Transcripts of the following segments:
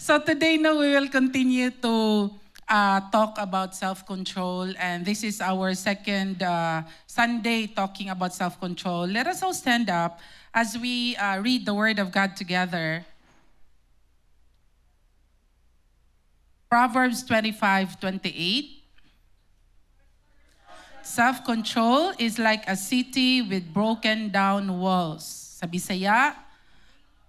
So today, no, we will continue to talk about self-control, and this is our second Sunday talking about self-control. Let us all stand up as we read the Word of God together. Proverbs 25:28. Self-control is like a city with broken down walls. Sa Bisaya,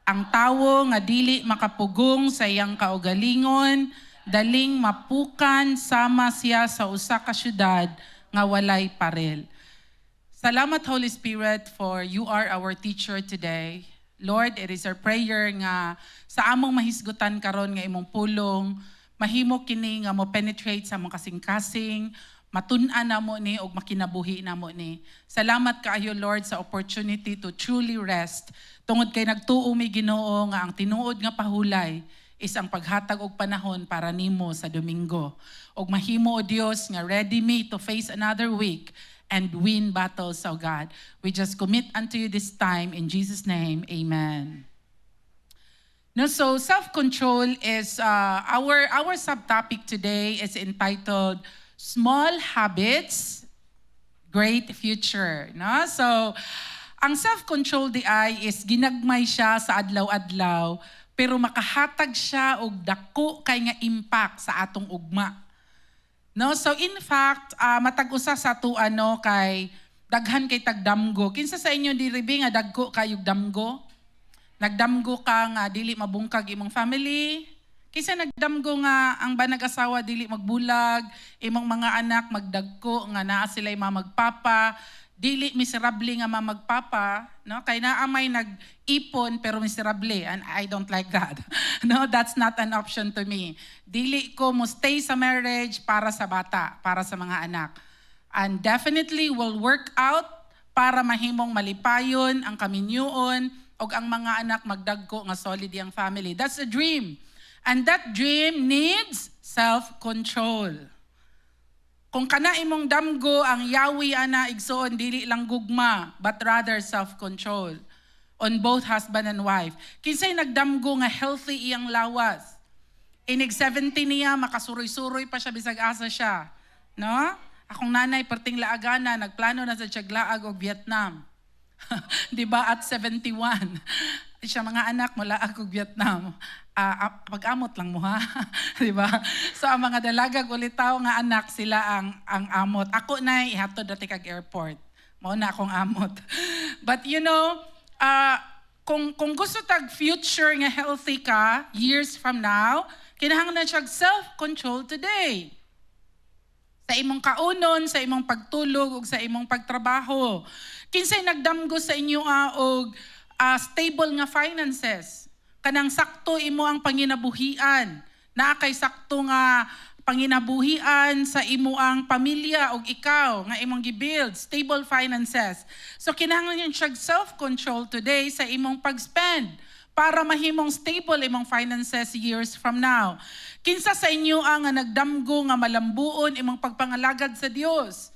ang tawo nga dili makapugong sa iyang kaugalingon, daling mapukan sama siya sa usa ka syudad nga walay parel. Salamat, Holy Spirit, for you are our teacher today. Lord, it is our prayer nga sa among mahisgutan karon nga imong pulong, mahimo kini nga mo penetrate sa among kasing-kasing, matun-an namo ni og makinabuhi namo ni. Salamat kaayo, Lord, sa opportunity to truly rest. Tungod kay nagtuo mi Ginoo nga ang tinuod nga pahulay is ang paghatag og panahon para nimo sa Domingo. Og mahimo o Dios nga ready me to face another week and win battles, O God. We just commit unto you this time in Jesus' name. Amen. No, so self-control is our subtopic today is entitled Small Habits, Great Future. No? So, ang self-control di ay is ginagmay siya sa adlaw-adlaw, pero makahatag siya og dako kay nga impact sa atong ugma. No? So, in fact, matag-usa sa to kay daghan kay tagdamgo. Kinsa sa inyo diribi nga dagko kayog damgo? Nagdamgo ka nga dili mabungkag imong family? Kisa nagdamgo nga ang banag asawa dili magbulag, imong mga anak magdagko nga naa sila'y mamagpapa, dili miserable nga mamagpapa, no? Kay naamay nag-ipon pero miserable, and I don't like that. No, that's not an option to me. Dili ko mo stay sa marriage para sa bata, para sa mga anak. And definitely will work out para mahimong malipayon ang kaminyuon og ang mga anak magdagko nga solid yang family. That's a dream. And that dream needs self-control. Kung kana imong damgo, ang yawi ana igsoon dili lang gugma, but rather self-control on both husband and wife. Kinsay nagdamgo nga healthy iyang lawas. Inig 70 niya, makasuroy-suroy pa siya bisag asa siya. No? Akong nanay perting laagana, nagplano na sa Tiaglaag og Vietnam. Di ba at 71? Siya mga anak mula ako Vietnam. Pag-amot lang mo ha. Di ba? So ang mga dalagag ulitaw nga anak sila ang amot. Ako na ihatod dati kag airport. Mao na akong amot. But you know, kung gusto tag future nga healthy ka years from now, kinahanglan siya self-control today. Sa imong kaunon, sa imong pagtulog ug sa imong pagtrabaho. Kinsay nagdamgo sa inyo og stable nga finances. Kanang sakto imo ang panginabuhian. Naa kay sakto nga panginabuhian sa imo ang pamilya og ikaw nga imong gibuild, stable finances. So kinahanglan yung self-control today sa imong pag-spend para mahimong stable imong finances years from now. Kinsa sa inyo ang nagdamgo nga malambuon imong pagpangalagad sa Dios?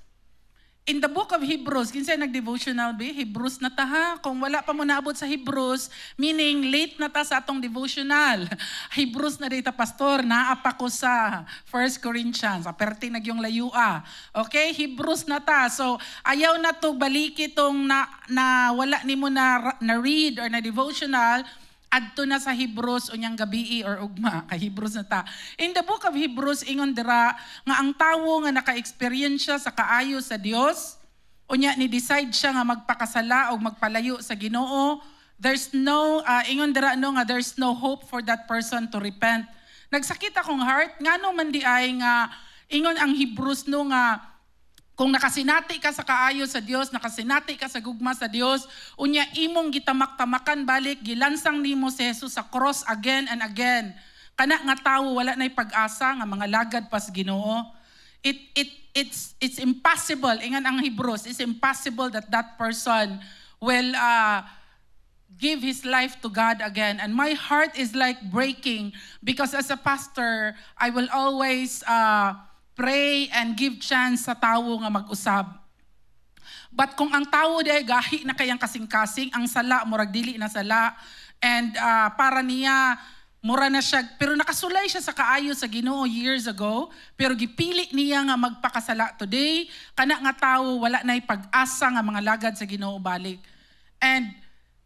In the book of Hebrews, kinsay nag-devotional ba? Hebrews na ta ha. Kung wala pa mo naabot sa Hebrews, meaning late na ta sa atong devotional. Hebrews na dita, pastor, naapa ko sa 1 Corinthians. Aperti nagyong layua. Okay, Hebrews na ta. So, ayaw na to baliki itong na wala ni mo na read or na devotional, adto na sa Hebrews unyang gabi or ugma kay Hebrews na ta. In the book of Hebrews ingon dira nga ang tawo nga naka-experience sa kaayo sa Dios, unya ni decide siya nga magpakasala o magpalayo sa Ginoo, there's no ingon dira nga there's no hope for that person to repent. Nagsakit akong heart ngano man di ay nga ingon ang Hebrews no nga kung nakasinati ka sa kaayo sa Dios, nakasinati ka sa gugma sa Dios, unya imong gitamak-tamakan balik, gilansang nimo si Jesus sa cross again and again. Kana nga tawo wala nay pag-asa nga mga lagad pas Ginoo. It's impossible. Ingan ang Hebrews, it's impossible that that person will give his life to God again. And my heart is like breaking because as a pastor, I will always pray and give chance sa tawo nga mag-usab. But kung ang tawo day gahi na kayang kasing-kasing, ang sala murag dili na sala, and para niya Mura na siya, pero nakasulay siya sa kaayo sa Ginoo years ago, pero gipili niya nga magpakasala today, kana nga tawo wala na'y pag-asa nga mga lagad sa Ginoo balik. And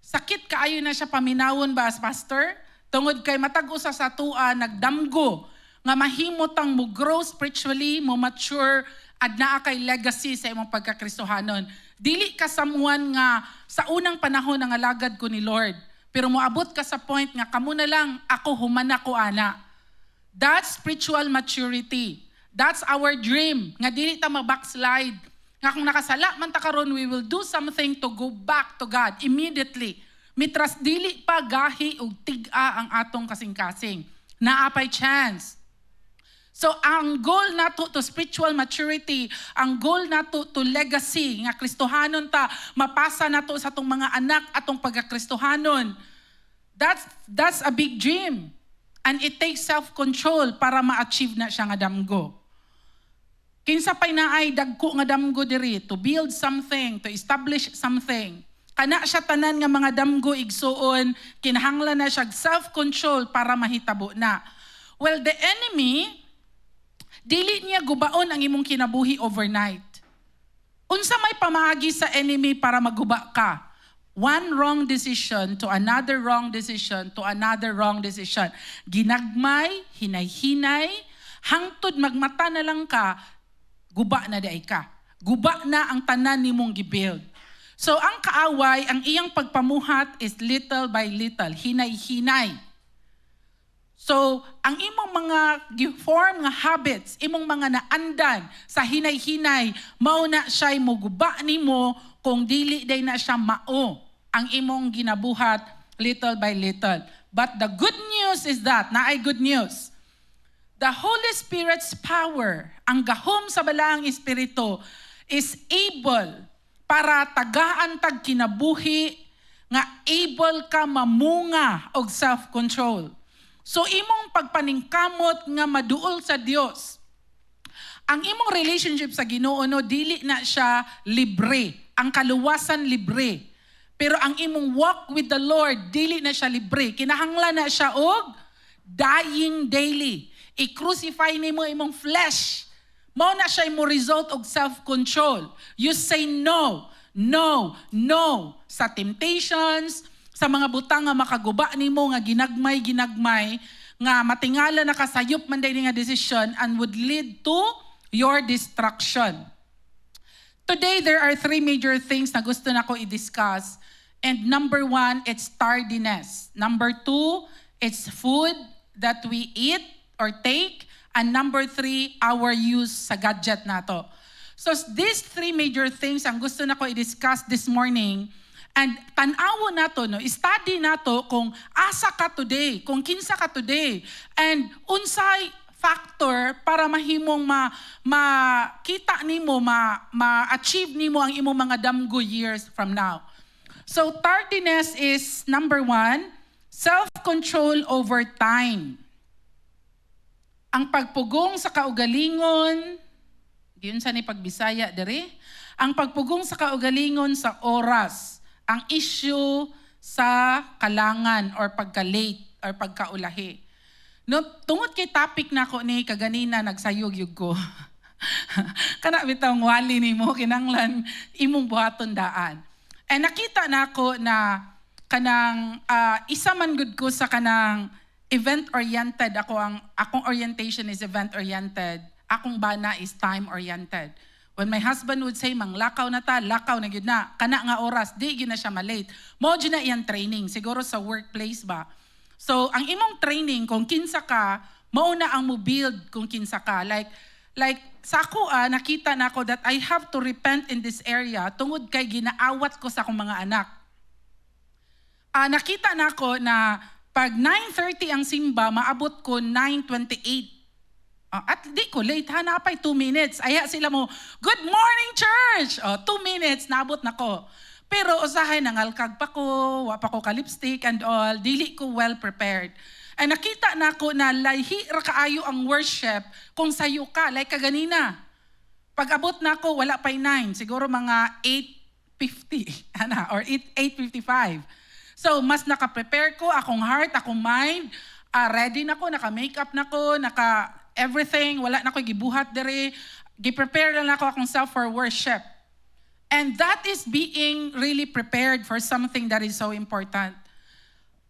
sakit kaayo na siya paminawon ba as pastor? Tungod kay matag usa sa tua nagdamgo nga mahimot ang mo grow spiritually, mo mature, at naa kay legacy sa imong pagkakristohanon. Dili ka someone nga sa unang panahon nga lagad ko ni Lord. Pero moabot ka sa point nga kamo na lang ako humana ko ana. That's spiritual maturity. That's our dream. Nga dili ta ma-backslide. Nga kung nakasala man ta karon, we will do something to go back to God immediately. Mitras dili pa gahi og tig-a ang atong kasing-kasing. Naapay chance. So ang goal nato to spiritual maturity, ang goal nato to legacy nga Kristohanon ta, mapasa nato sa atong mga anak atong pagkakristohanon. That's a big dream. And it takes self-control para ma-achieve na siya nga damgo. Kinsa pay naay dagko nga damgo diri to build something, to establish something. Kana siya tanan nga mga damgo igsuon, kinahanglan na siya self-control para mahitabo na. Well, the enemy, dili niya gubaon ang imong kinabuhi overnight. Unsa may pamaagi sa enemy para maguba ka? One wrong decision to another wrong decision to another wrong decision. Ginagmay, hinay-hinay, hangtod magmata na lang ka, guba na day ka. Guba na ang tanan nimong gibuild. So ang kaaway, ang iyang pagpamuhat is little by little, hinay-hinay. So, ang imong mga giform nga habits, imong mga naandan sa hinay-hinay, mao na siya'y moguba nimo kung dili day na siya mao ang imong ginabuhat little by little. But the good news is that, naay good news, the Holy Spirit's power, ang gahom sa balaang Espiritu, is able para tagaan tag kinabuhi nga able ka mamunga og self-control. So imong pagpaningkamot nga maduol sa Dios. Ang imong relationship sa Ginoo no dili na siya libre, ang kaluwasan libre. Pero ang imong walk with the Lord dili na siya libre. Kinahanglan na siya og dying daily. I-crucify nimo imong flesh. Mao na siya mo result og self-control. You say no, no, no sa temptations, sa mga butang nga makaguba nimo nga ginagmay nga matingala na kasayop man day nga decision and would lead to your destruction. Today there are three major things na gusto nako i-discuss. And number 1, it's tardiness. Number 2, it's food that we eat or take. And number 3, our use sa gadget nato. So these three major things ang gusto nako i-discuss this morning. And tanawo nato, no, study nato kung asa ka today, kung kinsa ka today, and unsay factor para mahimong makita nimo, ma-achieve nimo ang imong mga damgo years from now. So tardiness is number 1, self-control over time. Ang pagpugong sa kaugalingon, diyon sa ni pagbisaya diri, ang pagpugong sa kaugalingon sa oras. Ang issue sa kalangan or pagka-late or pagkaulahi. No, tungod kay topic nako ni kaganina nagsayog-yug ko. Kana bitang wali nimo kinanglan imong buhaton daan. And nakita nako na kanang isa man gud ko sa kanang event-oriented akong orientation is event-oriented. Akong bana is time-oriented. When my husband would say, manglakaw na ta, lakaw na yun na, kana nga oras, di yun na siya malate. Mo dyan na iyang training, siguro sa workplace ba. So, ang imong training, kung kinsa ka, mauna ang mo build kung kinsa ka. Like sa ako, nakita na ako that I have to repent in this area tungod kay ginaawat ko sa akong mga anak. Nakita na ako na pag 9:30 ang simba, maabot ko 9:28. At di ko late, hanapay 2 minutes. Aya sila mo, good morning church! 2 minutes, naabot na ko. Pero usahay, nangalkag pa ko, wa pa ko ka-lipstick and all, dili ko well prepared. Ay nakita na ko na lahi ra kaayo ang worship kung sayo ka, like kaganina. Pag abot na ko, wala pa'y 9, siguro mga 8:50 or 8:55. So mas naka-prepare ko, akong heart, akong mind, ready na ko, naka-makeup na ko, naka-everything, wala na ko gibuhat dere, gi-prepare na ako akong self for worship. And that is being really prepared for something that is so important.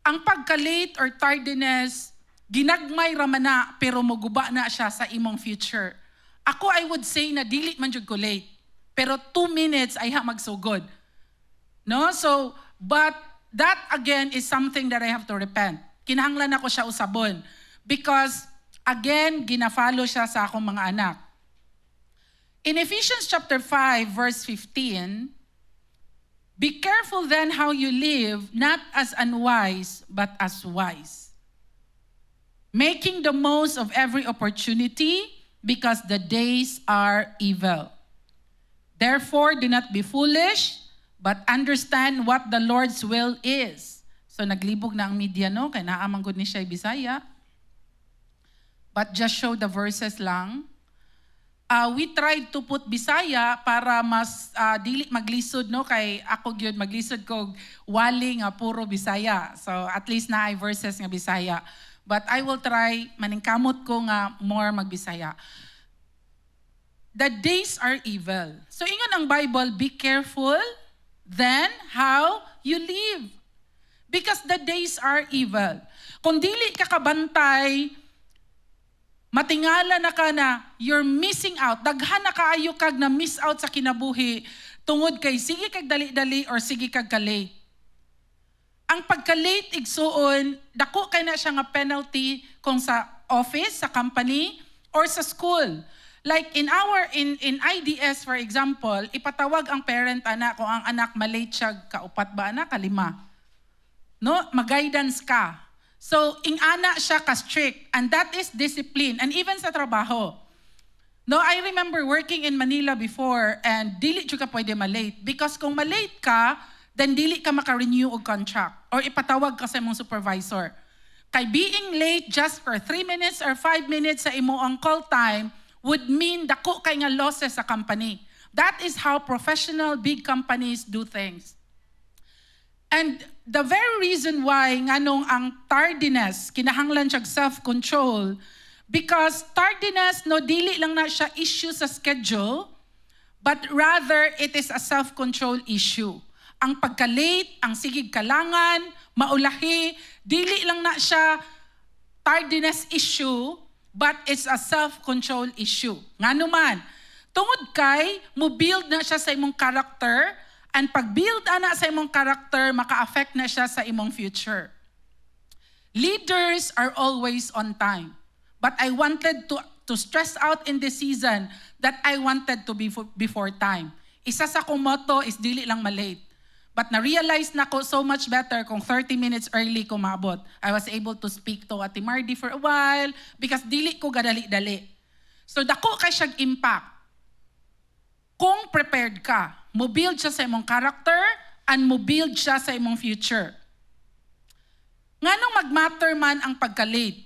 Ang pagka-late or tardiness, ginagmay raman na, pero muguba na siya sa imong future. Ako, I would say na dili man jud ko late. Pero 2 minutes ay magsugod. No? So, but that again is something that I have to repent. Kinahanglan ako siya usabon. Because, again, gina-follow siya sa akong mga anak. In Ephesians chapter 5, verse 15, be careful then how you live, not as unwise, but as wise. Making the most of every opportunity, because the days are evil. Therefore, do not be foolish, but understand what the Lord's will is. So, naglibog na ang media, no? Kaya naamang good ni siya Bisaya. But just show the verses lang. We tried to put Bisaya para mas dili maglisod, no? Kay ako gyud maglisod ko wali nga puro Bisaya. So at least na ay verses nga Bisaya. But I will try maningkamot ko nga more magbisaya. The days are evil. So ingon ang Bible, be careful then how you live. Because the days are evil. Kung dili ka kabantay, matingala na ka na, you're missing out. Daghan na kaayo kag na miss out sa kinabuhi tungod kay sige kag dali-dali or sige kag ka-late. Ang pagka-late igsuon, dako kay na siya nga penalty kung sa office, sa company, or sa school. Like in IDS for example, ipatawag ang parent ana kung ang anak malate siya kaupat ba ana kalima. No, mag-guidance ka. So, ing-ana siya ka-strict. And that is discipline. And even sa trabaho. No, I remember working in Manila before and dili ka pwede malate. Because kung malate ka, then dili ka maka-renew og contract. Or ipatawag ka sa imong supervisor. Kay being late just for 3 minutes or 5 minutes sa imo ang call time would mean dako kay nga losses sa company. That is how professional big companies do things. And the very reason why nganong ang tardiness, kinahanglan siya self-control, because tardiness, no, dili lang na siya issue sa schedule, but rather it is a self-control issue. Ang pagka-late, ang sigig kalangan, maulahi, dili lang na siya tardiness issue, but it's a self-control issue. Nga naman, tungod kay, mo build na siya sa imong character, and pag-build ana sa imong character, maka-affect na siya sa imong future. Leaders are always on time. But I wanted to stress out in this season that I wanted to be before time. Isa sa kong motto is dili lang malate. But na-realize na ko so much better kung 30 minutes early ko maabot. I was able to speak to Ate Mardy for a while because dili ko gadali-dali. So dako kay siyang impact. Kung prepared ka, mo build siya sa imong character and mo build siya sa imong future. Nganong mag-matter man ang pagka-late?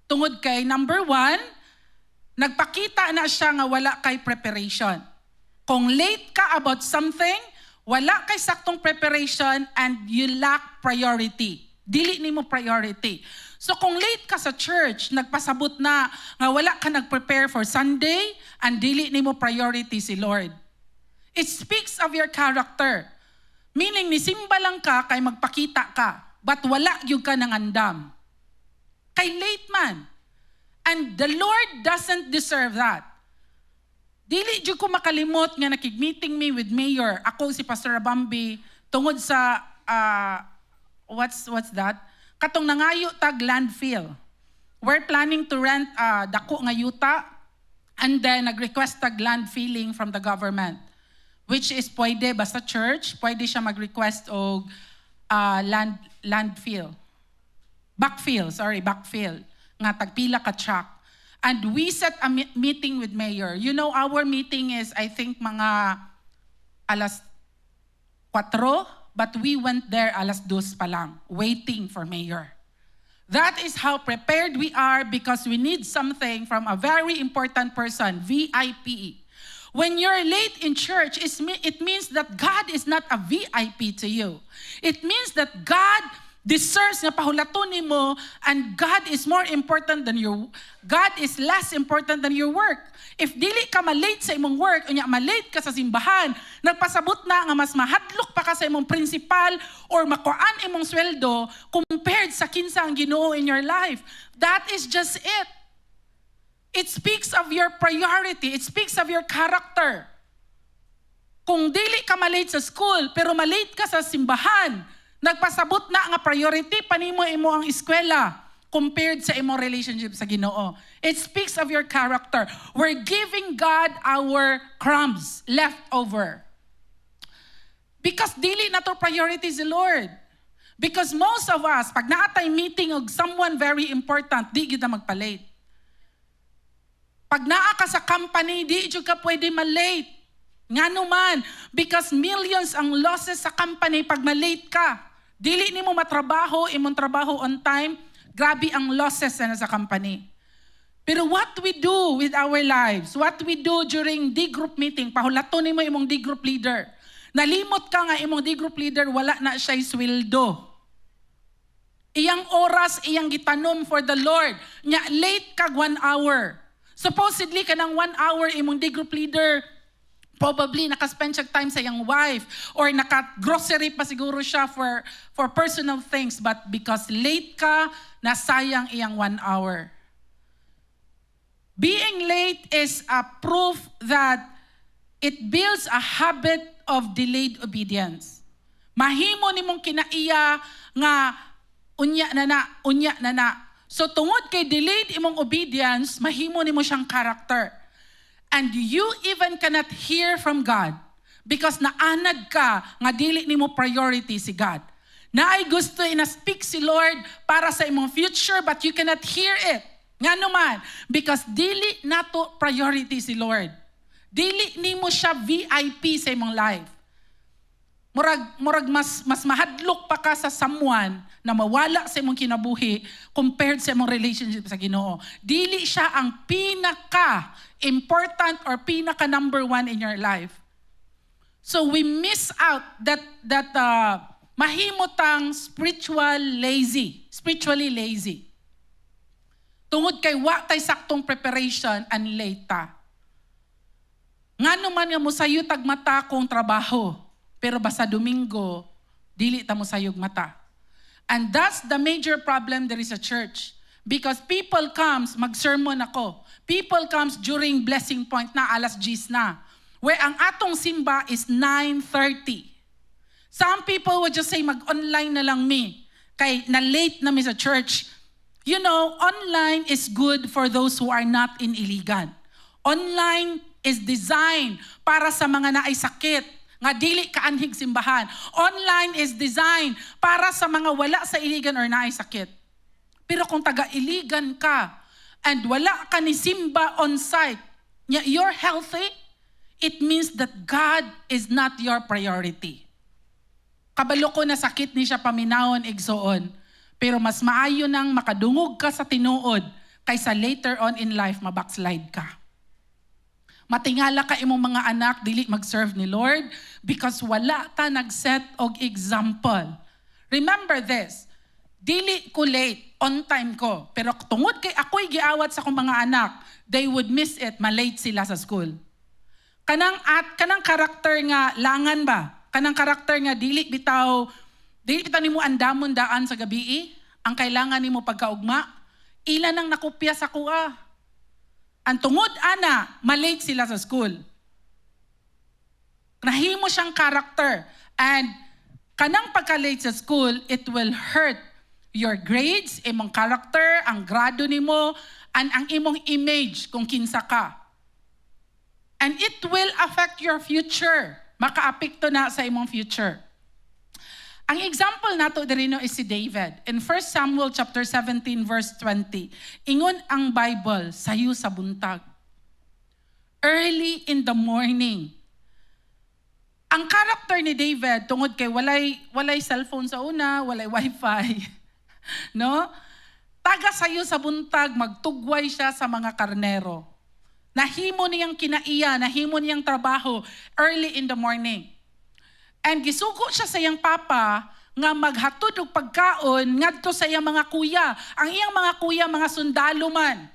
Tungod kay number 1, nagpakita na siya nga wala kay preparation. Kung late ka about something, wala kay saktong preparation and you lack priority. Dili nimo priority. So kung late ka sa church, nagpasabot na nga wala ka nag-prepare for Sunday and dili nimo priority si Lord. It speaks of your character. Meaning, nisimba lang ka kay magpakita ka, but wala yung ka nangandam. Kay late man. And the Lord doesn't deserve that. Dili yung ko makalimot nga nakig-meeting me with Mayor. Ako si Pastor Abambi, tungod sa, what's that? Katong nangayo tag landfill. We're planning to rent dako nga yuta and then nag-request tag landfilling from the government. Which is pwede basta church, pwede siya mag-request og backfill. Nga tagpila ka truck. And we set a meeting with Mayor. You know, our meeting is, I think, mga 4:00, but we went there 2:00 pa lang, waiting for Mayor. That is how prepared we are because we need something from a very important person, VIP. When you're late in church, it means that God is not a VIP to you. It means that God deserves nga pahulaton nimo, and God is less important than your work. If dili ka malate sa imong work, unya malate ka sa simbahan, nagpasabot na nga mas mahadlok pa ka sa imong principal or makuan imong sweldo compared sa kinsa ang Ginoo in your life. That is just it. It speaks of your priority. It speaks of your character. Kung dili ka malate sa school, pero malate ka sa simbahan, nagpasabot na nga priority, panimo imo ang eskwela compared sa imong relationship sa Ginoo. It speaks of your character. We're giving God our crumbs left over. Because dili na to priority si Lord. Because most of us, pag naatay meeting of someone very important, di kita magpa-late. Pag naa ka sa company, di jud ka pwede ma-late. Nga naman, because millions ang losses sa company pag ma-late ka. Dili nimo matrabaho, imong trabaho on time, grabe ang losses na sa company. Pero what we do with our lives, what we do during D-group meeting, pahulaton nimo imong D-group leader. Nalimot ka nga imong D-group leader, wala na siya'y sweldo. Iyang oras, iyang gitanom for the Lord. Nya, late kag 1 hour. Supposedly, kanang 1 hour imong D-group leader, probably naka-spend siya time sa iyang wife or naka-grocery pa siguro siya for personal things, but because late ka, nasayang iyang 1 hour. Being late is a proof that it builds a habit of delayed obedience. Mahimo nimong kinaiya nga unya na na. So tungod kay delayed imong obedience, mahimo nimo siyang character. And you even cannot hear from God because naanad ka nga dili nimo priority si God. Naay gusto ina-speak si Lord para sa imong future but you cannot hear it. Nga naman, because dili nato priority si Lord. Dili nimo siya VIP sa imong life. Murag mas mahadlok pa ka sa someone na mawala sa imong kinabuhi compared sa imong relationship sa Ginoo. Dili siya ang pinaka important or pinaka number 1 in your life. So we miss out that mahimotang spiritually lazy. Tungod kay wa tay saktong preparation and late ta. Ngano man nga mosayo tag mata kung trabaho, pero basta Domingo, dili ta mosayog mata. And that's the major problem there is a church. Because people comes, mag-sermon ako. People comes during blessing point na, alas 10 na. Where ang atong simba is 9:30. Some people would just say, mag-online na lang mi. Kay na-late na mi sa church. You know, online is good for those who are not in Iligan. Online is designed para sa mga naay sakit, nga dili kaanhig simbahan. Online is designed para sa mga wala sa Iligan or naay sakit. Pero kung taga-Iligan ka and wala ka ni simba on site, you're healthy, it means that God is not your priority. Kabalo ko na sakit ni siya paminawon igsoon, pero mas maayo nang makadungog ka sa tinuod kaysa later on in life mabackslide ka. Matingala ka imong mga anak dili mag-serve ni Lord because wala ta nag-set og example. Remember this, dili ko late, on time ko. Pero tungod kay ako'y giawat sa akong mga anak, they would miss it, malate sila sa school. Kanang karakter nga langan ba? Kanang karakter nga dili bitaw nimo andamon daan sa gabi, ang kailangan nimo pagkaugma, ilan ang nakopya sa kuha. Ang tungod ana, malate sila sa school. Nahimo siyang karakter, and kanang pagka-late sa school, it will hurt your grades, imong character, ang grado nimo, and ang imong image kung kinsa ka. And it will affect your future. Makaapekto na sa imong future. Ang example nato dirino is si David. In 1 Samuel chapter 17 verse 20, ingon ang Bible sayo sa buntag. Early in the morning. Ang character ni David tungod kay walay cellphone sa una, walay wifi. No? Taga sayo sa buntag, magtugway siya sa mga karnero. Nahimo niyang kinaiya, nahimo niyang trabaho early in the morning. And gisugo siya sa iyang papa nga maghatod og pagkaon ngadto sa iyang mga kuya. Ang iyang mga kuya mga sundalo man.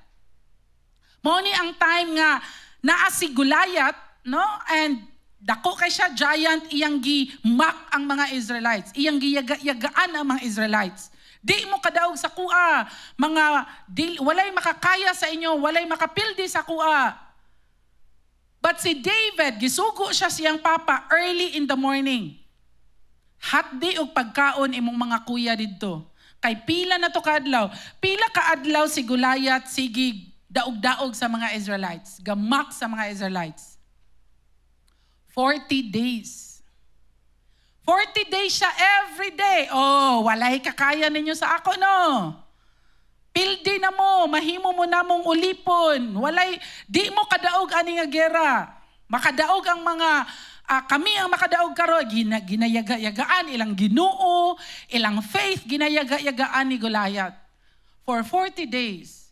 Mao ni ang time nga naa si Goliath, no? And dako kay siya, giant, iyang gi-mock ang mga Israelites. Iyang giyaga-yagaan ang mga Israelites. Di mo kadaog sa kuha, walay makakaya sa inyo, walay makapildi sa kuha. But si David, gisugo siya siyang papa early in the morning. Hatdi og pagkaon imong mga kuya didto. Kay pila na to kaadlaw. Pila kaadlaw si Goliath sige daog-daog sa mga Israelites. Gamak sa mga Israelites. 40 days. 40 days siya every day. Oh, walay kakaya ninyo sa ako, no? Pildi na mo, mahimo mo na mong ulipon. Walay, di mo kadaog ani nga gera. Makadaog ang mga, kami ang makadaog karo, ginayaga-yagaan, ilang Ginoo, ilang faith, ginayaga-yagaan ni Goliath. For 40 days.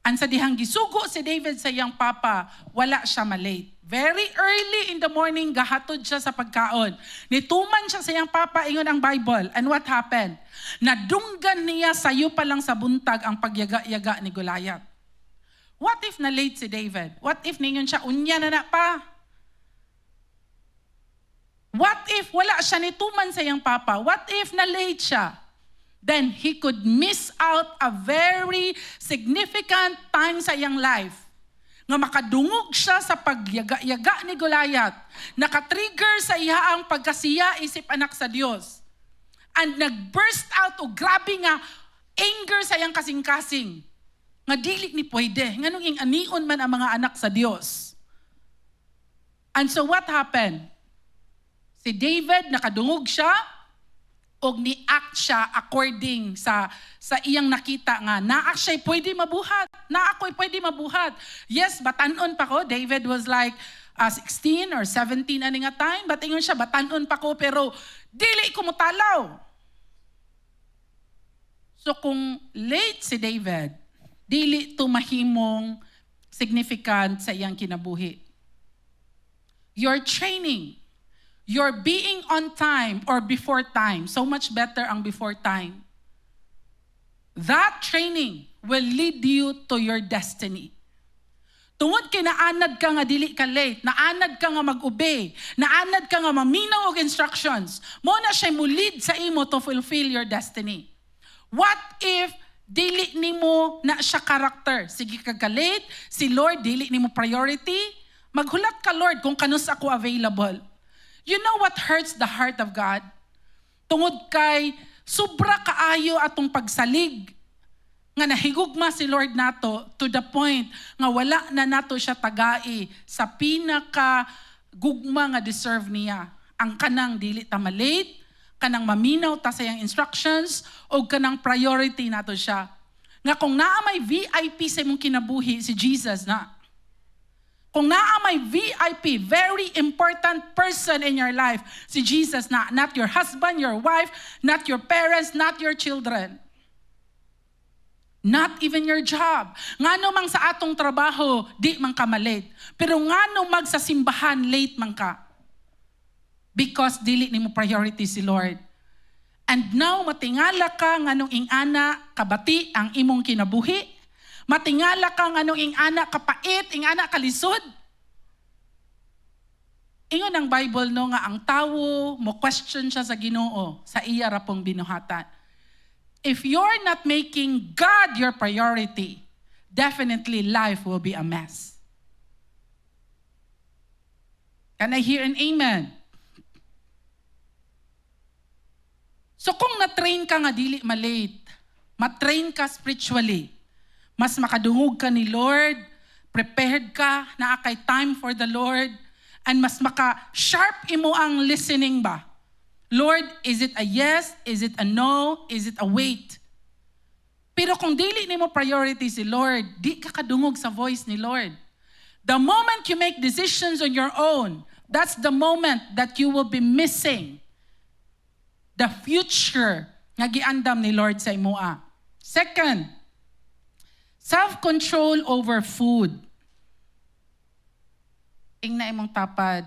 Ang sa dihang gisugo si David sa iyang papa, wala siya malate. Very early in the morning, gahatod siya sa pagkaon. Nituman siya sa iyang papa, ingon ang Bible. And what happened? Nadunggan niya sayo pa lang sa buntag ang pagyaga-yaga ni Goliath. What if na late si David? What if ningon siya, unya na pa? What if wala siya nituman sa iyang papa? What if na late siya? Then he could miss out a very significant time sa iyang life. Nga makadungog siya sa pagyaga-yaga ni Goliath. Nakatrigger sa iya ang pagkasiya isip anak sa Dios. And nag-burst out o grabe nga anger sa iyang kasing-kasing. Nga dili ni pwede. Nga nung anion man ang mga anak sa Dios. And so what happened? Si David, nakadungog siya, og ni-act siya according sa iyang nakita nga naa siya'y pwede mabuhat. Na ako'y pwede mabuhat. Yes, batanon pa ko. David was like 16 or 17 ani nga time. Batingon siya, batanon pa ko, pero dili ko mutalaw. So kung late si David, dili to mahimong significant sa iyang kinabuhi. Your training, your being on time or before time, so much better ang before time. That training will lead you to your destiny. Tungod kay naanad ka nga dili ka late, naanad ka nga mag-obey, naanad ka nga maminaw og instructions, mo na siya mo lead sa imo to fulfill your destiny. What if dili nimo na siya character? Sige ka late, si Lord dili nimo priority, maghulat ka Lord kung kanus ako available. You know what hurts the heart of God? Tungod kay sobra kaayo atong pagsalig nga nahigugma si Lord nato to the point nga wala na nato siya tagai sa pinaka gugma nga deserve niya. Ang kanang dili ta malate, kanang maminaw ta sa iyang instructions, o kanang priority nato siya. Nga kung naa may VIP sa imong kinabuhi, si Jesus na. Kung naa may VIP, very important person in your life, si Jesus na. Not your husband, your wife, not your parents, not your children. Not even your job. Ngano mang sa atong trabaho, di man ka malate. Pero ngano mag sa simbahan, late man ka. Because dili nimo priority si Lord. And now, matingala ka nganong ingana kabati ang imong kinabuhi. Matingala ka nganong ingana kapait, ingana kalisod. Ingon ang Bible no nga ang tawo mo question siya sa Ginoo sa iya ra pong binuhatan. If you're not making God your priority, definitely life will be a mess. Can I hear an amen? So kung na-train ka nga dili malate, ma-train ka spiritually, mas makadungog ka ni Lord, prepared ka, naakay time for the Lord, and mas maka-sharp imo ang listening ba? Lord, is it a yes? Is it a no? Is it a wait? Pero kung dili nimo priority si Lord, di ka kadungog sa voice ni Lord. The moment you make decisions on your own, that's the moment that you will be missing the future nga giandam ni Lord sa imoa. Second, self-control over food. Ingna imong tapad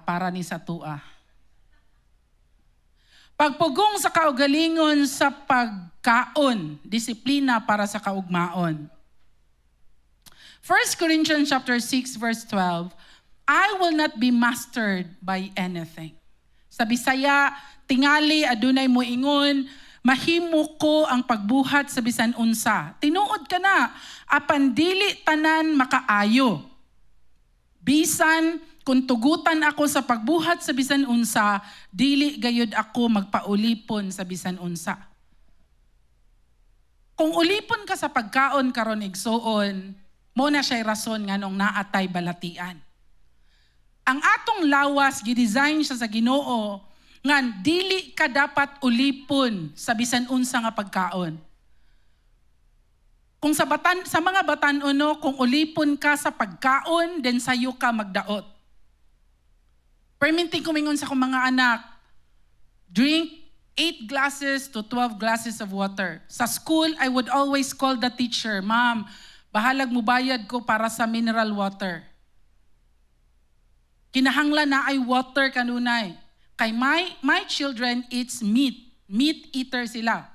para ni sa tua. Pagpugong sa kaugalingon sa pagkaon, disiplina para sa kaugmaon. 1 Corinthians chapter 6 verse 12, I will not be mastered by anything. Sa Bisaya, tingali adunay mo ingon, mahimo ko ang pagbuhat sa bisan unsa. Tinuod ka na, apan dili tanan makaayo. Bisan kung tugutan ako sa pagbuhat sa bisan unsa, dili gayud ako magpaulipon sa bisan unsa. Kung ulipon ka sa pagkaon karon igsoon, mo na siya'y rason nga nung naatay balatian. Ang atong lawas, gidesign siya sa Ginoo, nga dili ka dapat ulipon sa bisan unsa nga pagkaon. Kung sa mga batan-ono, kung ulipon ka sa pagkaon, then sayo ka magdaot. Perminting kumingon sa kong mga anak, drink 8 glasses to 12 glasses of water. Sa school, I would always call the teacher, Ma'am, bahalag mo bayad ko para sa mineral water. Kinahanglan na ay water kanunay. Kay my children eats meat. Meat eater sila.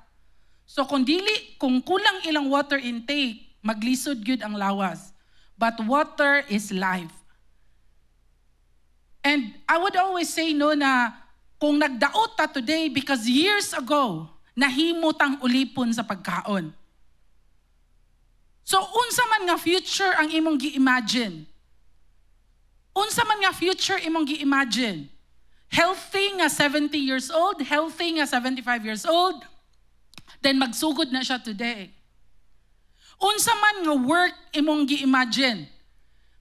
So kung kulang ilang water intake, maglisod gyud ang lawas. But water is life. And I would always say no na kung nagdaot ta today because years ago, nahimutang ulipon sa pagkaon. So unsa man nga future ang imong gi-imagine? Unsa man nga future imong gi-imagine? Healthy nga 70 years old, healthy nga 75 years old, then magsugod na siya today. Unsa man nga work imong gi-imagine?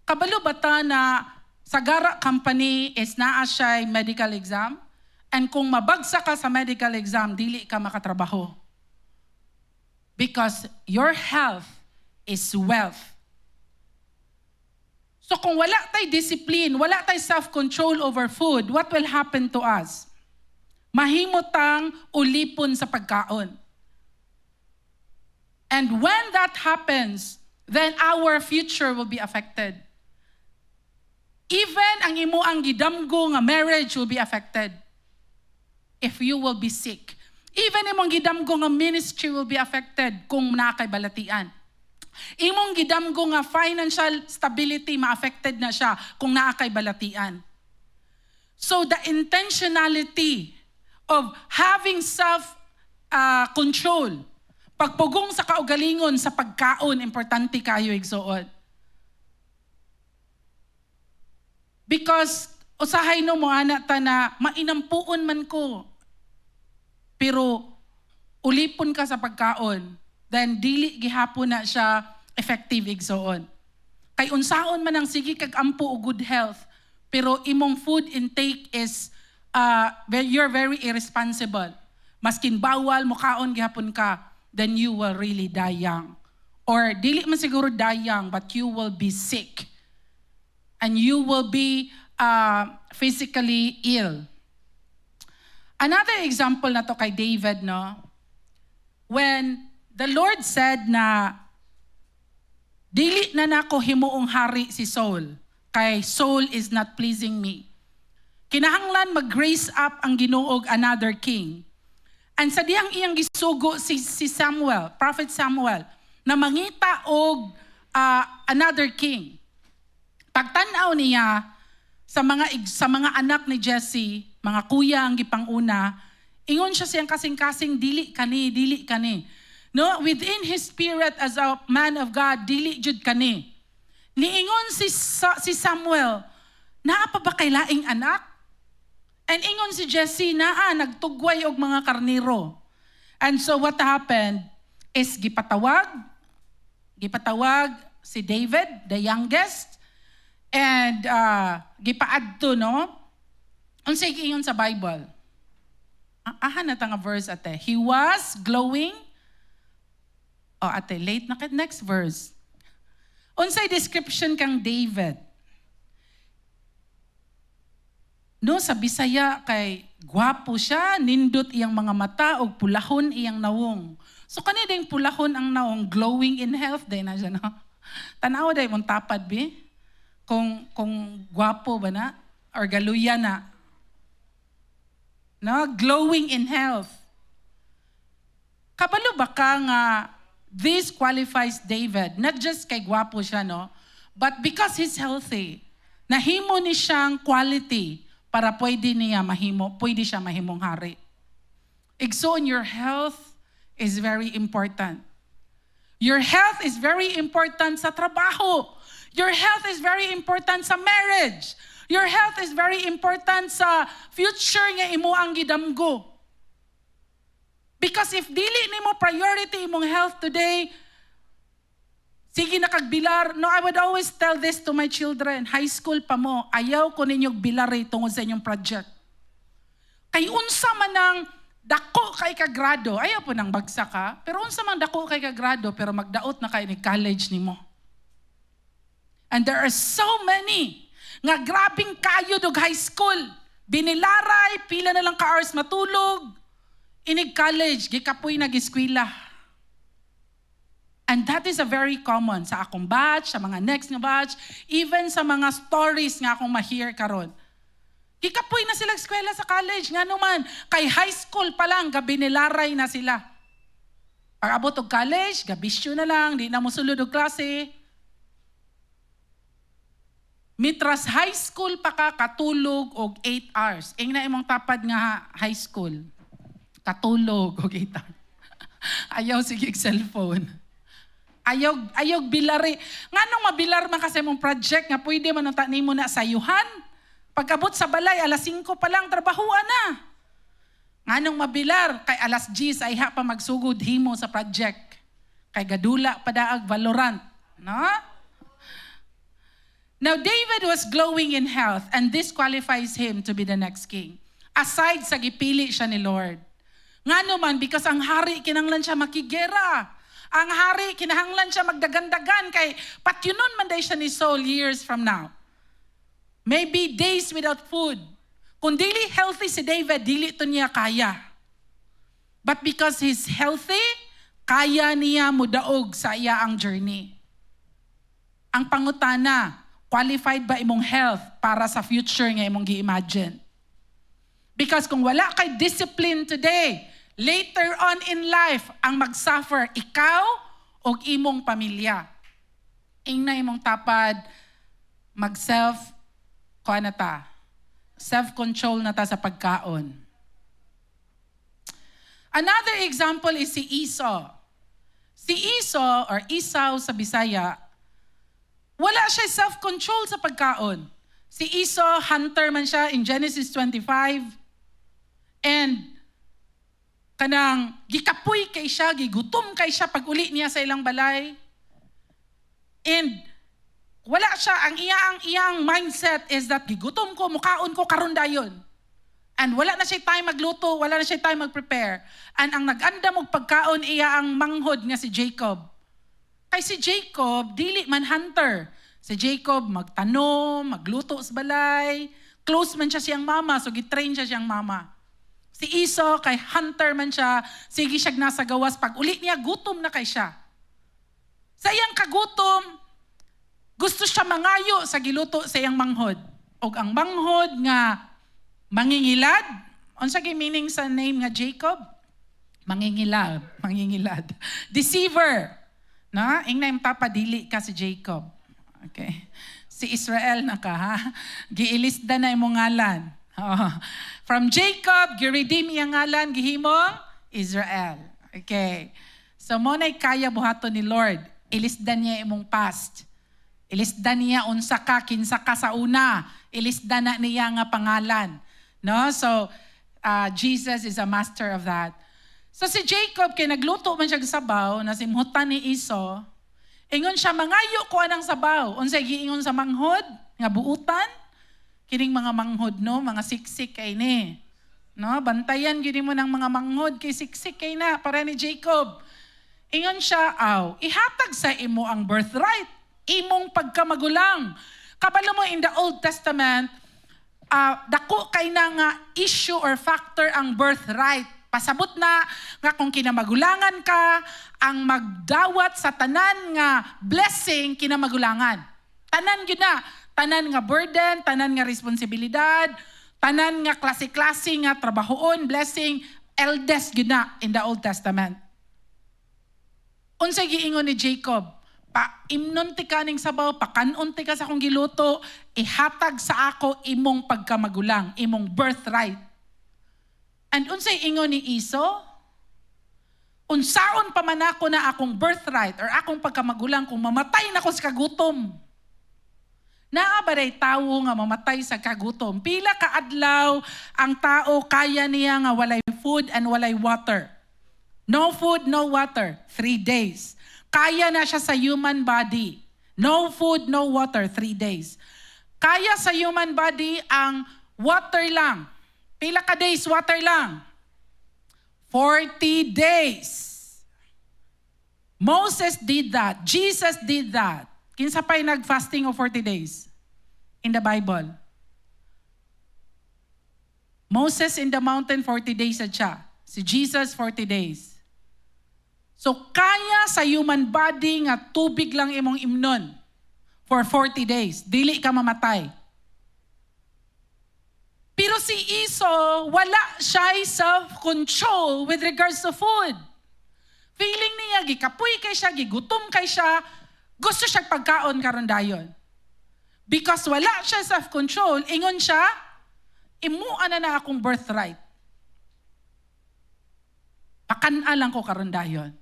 Kabalo bata na Sagara company is naa siya medical exam, and kung mabagsak ka sa medical exam, dili ka makatrabaho. Because your health is wealth. So kung wala tay discipline, wala tay self-control over food, what will happen to us? Mahimutang ulipon sa pagkaon. And when that happens, then our future will be affected. Even ang imo ang gidamgo nga marriage will be affected if you will be sick. Even imong gidamgo nga ministry will be affected kung nakay balatian. Imong gidamgo nga financial stability ma-affected na siya kung nakay balatian. So the intentionality of having self-control, pagpugong sa kaugalingon sa pagkaon, importante kayo igsuon. Because usahay no mo anak ta na mainampuon man ko. Pero ulipon ka sa pagkaon, then dili gihapon na siya effective igsoon. Kay unsaon man ang sige kag ampo o good health, pero imong food intake is you're very irresponsible. Maskin bawal mo kaon gihapon ka, then you will really die young. Or dili man siguro die young, but you will be sick. And you will be physically ill. Another example na to kay David, no? When the Lord said na, dili na nako himuong hari si Saul, kay Saul is not pleasing me. Kinahanglan mag-raise up ang Ginoo og another king. And sa diyang iyang gisugo si Samuel, Prophet Samuel, na mangita og another king. Pagtanaw niya sa mga anak ni Jesse, mga kuya ang gipanguna, ingon siya siyang kasing-kasing dili kani. No, within his spirit as a man of God, dili jud kani. Niingon si Samuel, naa pa ba kay laing anak? And ingon si Jesse, naa nagtugway og mga karniro. And so what happened is gipatawag si David, the youngest, and gipaadto, no? Unsay giingon sa Bible? Na nga verse ate. He was glowing. Oh, ate, late na next verse. Unsay description kang David? No, sa Bisaya kay gwapo siya, nindot iyang mga mata og pulahon iyang nawong. So kani ding pulahon ang nawong, glowing in health day na siya, no? Tanaw day mong tapad bi. Kung gwapo ba na or galuya na. no? Glowing in health. Kabalo ba ka nga this qualifies David, not just kay gwapo siya, no? But because he's healthy, nahimo ni siyang quality para pwede siya mahimong hari. Igsoon, your health is very important. Your health is very important sa trabaho. Your health is very important sa marriage. Your health is very important sa future nga imo ang gidamgo. Because if dili nimo priority imong health today, sige na kagbilar. No, I would always tell this to my children. High school pa mo, ayaw ko ninyong bilari tungod sa inyong project. Kay unsa man ang dako kay kagrado, ayaw po nang bagsak ka, pero unsa man dako kay kagrado, pero magdaot na kay ni college nimo. And there are so many nga grabing kayo dog high school. Binilaray, pila na lang ka hours matulog. Inig college, gikapoy nag-eskwela. And that is a very common sa akong batch, sa mga next nga batch, even sa mga stories nga akong ma-hear karon. Gikapoy na sila eskwela sa college. Nga naman, kay high school pa lang, gabi nilaray na sila. Pag abot og college, gabisyo na lang, di na mo sulod og klase. Mitras high school pa ka, katulog og 8 hours. Ing na imong tapad nga high school. Katulog og 8 hours. Ayaw sige cellphone. Ayaw bilari. Nga nung mabilar man kasi mong project nga pwede man unta nimo na sayuhan. Pag-abot sa balay, alas 5 pa lang, trabahuan na. Nga nung mabilar, kay alas 10 ay pa magsugod himo sa project. Kay gadula padaag Valorant. No? Now, David was glowing in health and this qualifies him to be the next king. Aside sa gipili siya ni Lord. Nga naman, because ang hari kinahanglan siya makigera. Ang hari kinahanglan siya magdagan-dagan kay patyunon man day siya ni Saul years from now. Maybe days without food. Kung dili healthy si David, dili to niya kaya. But because he's healthy, kaya niya mudaog sa iya ang journey. Ang pangutana, qualified ba imong health para sa future nga imong gi-imagine? Because kung wala kay discipline today, later on in life, ang mag-suffer ikaw o imong pamilya. Ingna imong tapad, self-control na ta sa pagkaon. Another example is si Esau. Si Esau or Esau sa Bisaya, wala siya self-control sa pagkaon. Si Esau, hunter man siya in Genesis 25. And kanang gikapoy kay siya, gigutom kay siya pag uli niya sa ilang balay. And wala siya, ang iyang mindset is that gigutom ko, mukaon ko, karon dayon. And wala na siya time magluto, wala na siya time mag-prepare. And ang nag-anda mong pagkaon, iya ang manghod nga si Jacob. Kay si Jacob, dili man hunter. Si Jacob, magtanom, magluto sa balay. Close man siya siyang mama, so gitrain siya siyang mama. Si Esau, kay hunter man siya, sige siya nasa gawas. Pag uli niya, gutom na kay siya. Sa iyang kagutom, gusto siya mangayo sa giluto sa iyang manghod. O ang manghod nga mangingilad. Unsa gi meaning sa name nga Jacob? Mangingilad. Deceiver. Na, ingna yung papadili ka si Jacob. Okay. Si Israel na ka, ha? Giilisda na imong ngalan. Oh. From Jacob, gi-redeem iyang ngalan, gihimong Israel. Okay. So, mo na'y kaya buhaton ni Lord. Ilisdan niya imong past. Ilisdan niya unsa ka, kinsa ka sa una. Ilisdan na niya nga pangalan. No? So, Jesus is a master of that. So si Jacob, kay nagluto man siya sabaw, na simhutan ni Esau, ingon siya, mangayo ko anang sabaw. Unsay giingon sa manghod, nga buutan, kining mga manghod, no? Mga siksik kay ni. No? Bantayan gini mo ng mga manghod, kay siksik kay na, para ni Jacob. Ingon siya, ihatag sa imo ang birthright, imong pagkamagulang. Kabalo mo in the Old Testament, dako kay na nga issue or factor ang birthright. Pasabot na nga kung kinamagulangan ka, ang magdawat sa tanan nga blessing kinamagulangan. Tanan yun na. Tanan nga burden, tanan nga responsibilidad, Tanan nga klase-klase nga trabahoon, blessing, eldest gina in the Old Testament. Unsay giingon ni Jacob, paimnon ti kaning sabaw, pakanon ti ka sa akong giluto, ihatag sa ako imong pagkamagulang, imong birthright. And unsay ingon ni Esau, unsaon pa man ako na akong birthright or akong pagkamagulang kung mamatay na ko sa kagutom. Naa ba day tawo nga mamatay sa kagutom? Pila ka adlaw ang tao kaya niya nga walay food and walay water. No food, no water. 3 days. Kaya na siya sa human body. No food, no water. 3 days. Kaya sa human body ang water lang. Pila ka days water lang? 40 days. Moses did that. Jesus did that. Kinsa pa'y nag-fasting of 40 days in the Bible? Moses in the mountain, 40 days at siya. Si Jesus, 40 days. So, kaya sa human body nga tubig lang imong imnon for 40 days. Dili ka mamatay. Pero si Esau, wala siya self-control with regards to food. Feeling niya, gikapoy kay siya, gigutom kay siya, gusto siya pagkaon karon dayon. Because wala siya self-control, ingon siya, imuan na akong birthright. Pakana lang ko karon dayon.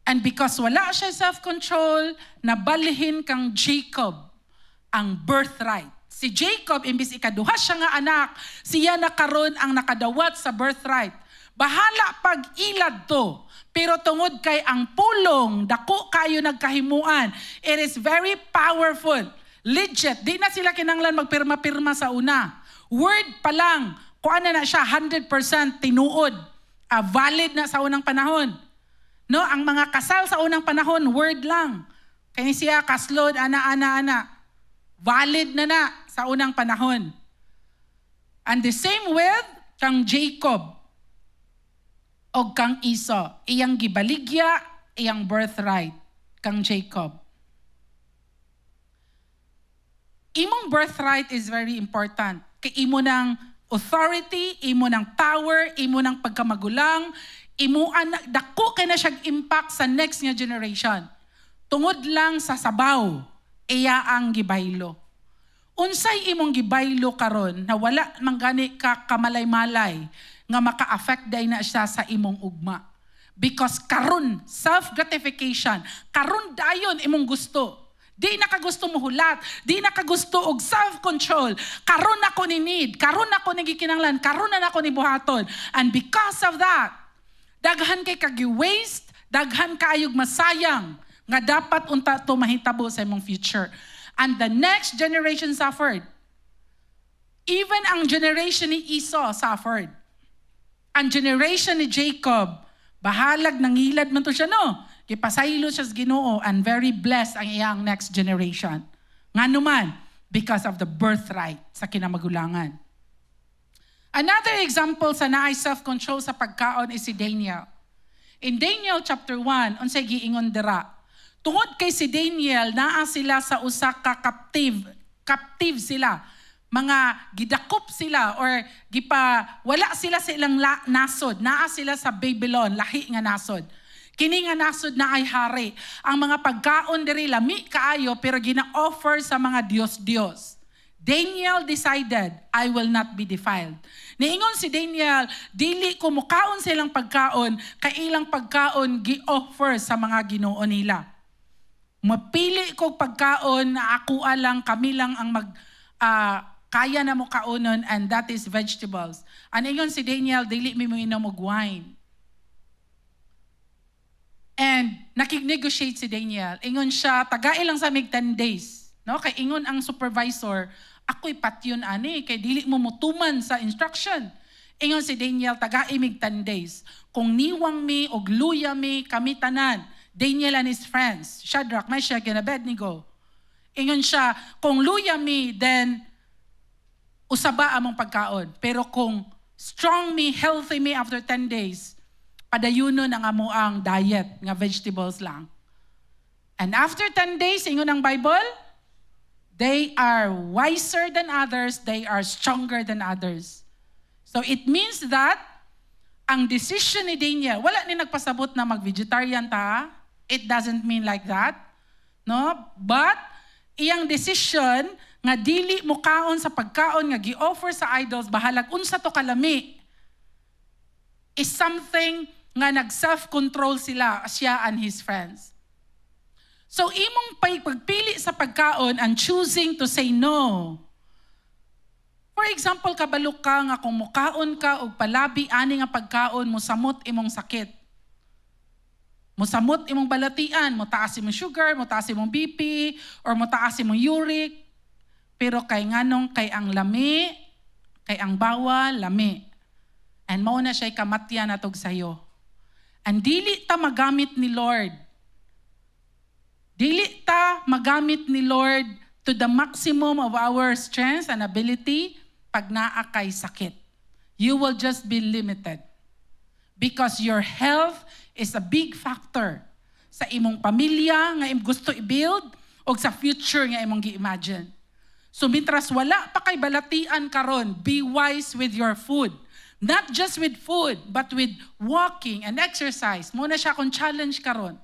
And because wala siya self-control, nabalhin kang Jacob ang birthright. Si Jacob, imbis ikaduha siya nga anak, siya na karon ang nakadawat sa birthright. Bahala pag ilad to. Pero tungod kay ang pulong, dako kayo nagkahimuan. It is very powerful. Legit. Di na sila kinanglan magpirma-pirma sa una. Word pa lang, kuan na siya 100% tinuod. Valid na sa unang panahon. No, ang mga kasal sa unang panahon, word lang. Kaya siya kaslod, ana. Valid na sa unang panahon. And the same with kang Jacob o kang Esau. Iyang gibaligya, iyang birthright, kang Jacob. Imong birthright is very important. Kay imo ng authority, imo ng power, imo ng pagkamagulang, imo anak, dako kay na siyang impact sa next nga generation. Tungod lang sa sabaw, iya ang gibaylo. Unsay imong gibaylo karon na wala manggani ka kamalay-malay nga maka-affect day na siya sa imong ugma. Because karon, self-gratification, karon dayon imong gusto. Di na ka gusto mo hulat, di na ka gusto og self-control. Karon ako ni need, karon ako ni gikinanglan, karon na ako ni buhaton. And because of that, daghan kay kagi-waste, daghan kayog masayang nga dapat unta to mahitabo sa imong future. And the next generation suffered. Even ang generation ni Esau suffered. Ang generation ni Jacob, bahalag nangilad man to siya, no? Kipasaylo siya sa Ginoo and very blessed ang iyang next generation. Nga naman, because of the birthright sa kinamagulangan. Another example sa naay self-control sa pagkaon is si Daniel. In Daniel chapter 1, unsay giingon dira, tungod kay si Daniel, naa sila sa usa ka captive sila. Mga gidakop sila or wala sila sa ilang nasod. Naa sila sa Babylon, lahi nga nasod. Kini nga nasod na ay hari. Ang mga pagkaon diri lami kaayo pero gina-offer sa mga Diyos-Diyos. Daniel decided, I will not be defiled. Niingon si Daniel, dili ko mukaon sa ilang pagkaon, kay ilang pagkaon gi-offer sa mga Ginoo nila. Mapili ko pagkaon na ako lang, kami lang ang kaya na mo kaunon, and that is vegetables. Ano yun si Daniel, dili mi mo inom og wine. And nakig-negotiate si Daniel. Ingon siya, tagay lang sa mig 10 days. No? Kay ingon ang supervisor, ako'y patyon ani, kay dili mo mutuman sa instruction. Ingon si Daniel, tagay mig 10 days. Kung niwang mi og luya mi, kami tanan, Daniel and his friends, Shadrach, Meshach, and Abednego. Ingon siya, kung luya mi, then usaba among pagkaon. Pero kung strong me, healthy me after 10 days, padayunon ang amo ang diet, nga vegetables lang. And after 10 days, ingon ang Bible, They are wiser than others. They are stronger than others. So it means that ang decision ni Daniel, wala ni nagpasabot na mag-vegetarian ta. It doesn't mean like that. No? But iyang decision nga dili mo kaon sa pagkaon nga gi-offer sa idols bahalag unsa to kalami is something nga nag-self-control siya and his friends. So imong pagpili sa pagkaon and choosing to say no. For example, kabalo ka nga kung mukaon ka og palabi ani nga pagkaon mosamot imong sakit. Mosamot imong balatian, motaas imong sugar, motaas imong BP, or motaas imong uric. Pero kay nganong kay ang lami, kay ang bawal, lami. And mao na siya'y kamatyan atog sayo. And dili ta magamit ni Lord. Dili ta magamit ni Lord to the maximum of our strength and ability pag naa kay sakit. You will just be limited. Because your health is a big factor sa imong pamilya nga gusto i-build o sa future nga imong gi-imagine. So mitras wala pa kay balatian karon, be wise with your food. Not just with food, but with walking and exercise. Muna siya akong challenge karon.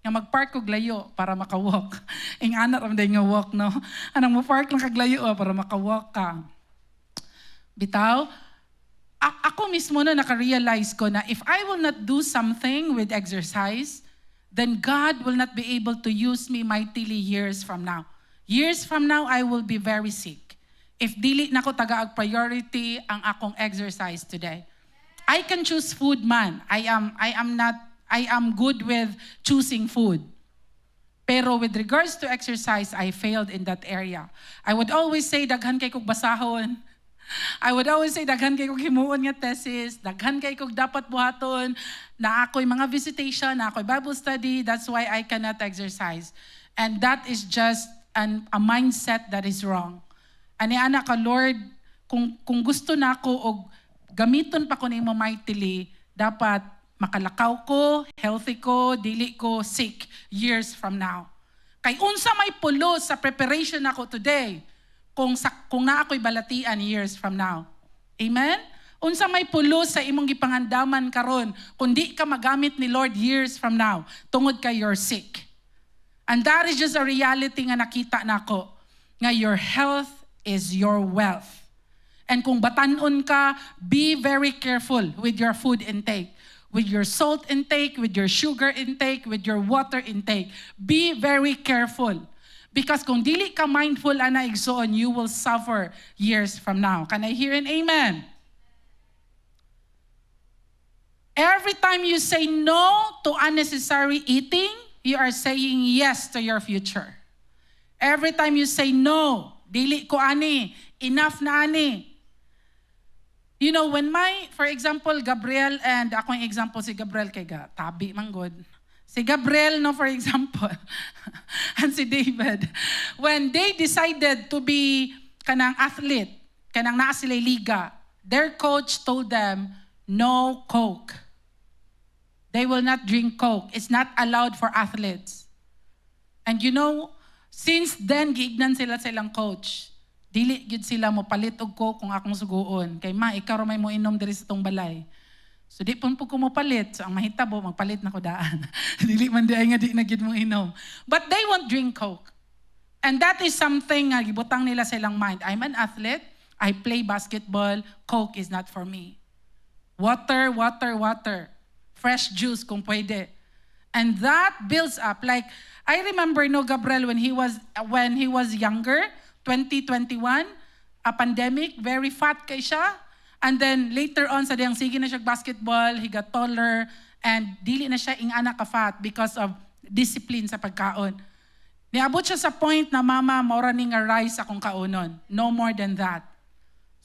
Nga mag-park og layo para maka-walk. Ing anak ram day nga walk, no? Anang mo park lang kag layo para maka-walk ka. Bitaw, ako mismo na naka-realize ko na if I will not do something with exercise, then God will not be able to use me mightily years from now. Years from now, I will be very sick. If dili na ko tagaag priority ang akong exercise today. I can choose food man. I am good with choosing food. Pero with regards to exercise, I failed in that area. I would always say, daghan kay kog basahon. I would always say, daghan kay kog himuon nga thesis, daghan kay kog dapat buhaton, na ako'y mga visitation, na ako'y Bible study, that's why I cannot exercise. And that is just a mindset that is wrong. Ani anak ka, Lord, kung gusto na ako og gamiton pa ko nimo mightily, dapat makalakaw ko, healthy ko, dili ko sick years from now. Kay unsa may pulo sa preparation ako today, kung na ako'y balatian years from now. Amen? Unsa may pulo sa imong gipangandaman karon, kung di ka magamit ni Lord years from now, tungod kay you're sick. And that is just a reality nga nakita nako, nga your health is your wealth. And kung batanon ka, be very careful with your food intake, with your salt intake, with your sugar intake, with your water intake. Be very careful. Because kung dili ka mindful ana igsoon, you will suffer years from now. Can I hear an amen? Every time you say no to unnecessary eating, you are saying yes to your future. Every time you say no, dili ko ani, enough na ani. You know, for example, Gabriel, and ako yung example si Gabriel kay tabi man good. Si Gabriel, no, for example, and si David, when they decided to be kanang athlete, kanang naa sila liga, their coach told them, no Coke. They will not drink Coke. It's not allowed for athletes. And you know, since then, giignan sila sa ilang coach. Dili gid sila mo palit og Coke kung akong suguon. Kay ma, ikaw may mo inom diri sa tong balay. So di pun po ko mo palit. So ang mahitabo, magpalit na ko daan. Dili man di ay nga di na gid mo inom. But they won't drink Coke. And that is something nga gibutang nila sa ilang mind. I'm an athlete. I play basketball. Coke is not for me. Water, water, water. Fresh juice kung pwede. And that builds up. Like, I remember Gabriel when he was younger, 2021, a pandemic, very fat kay siya. And then later on, sa diyang sige na siya basketball, he got taller, and dili na siya ingana ka fat because of discipline sa pagkaon. Niabot siya sa point na mama, maura ni nga rice akong kaunon. No more than that.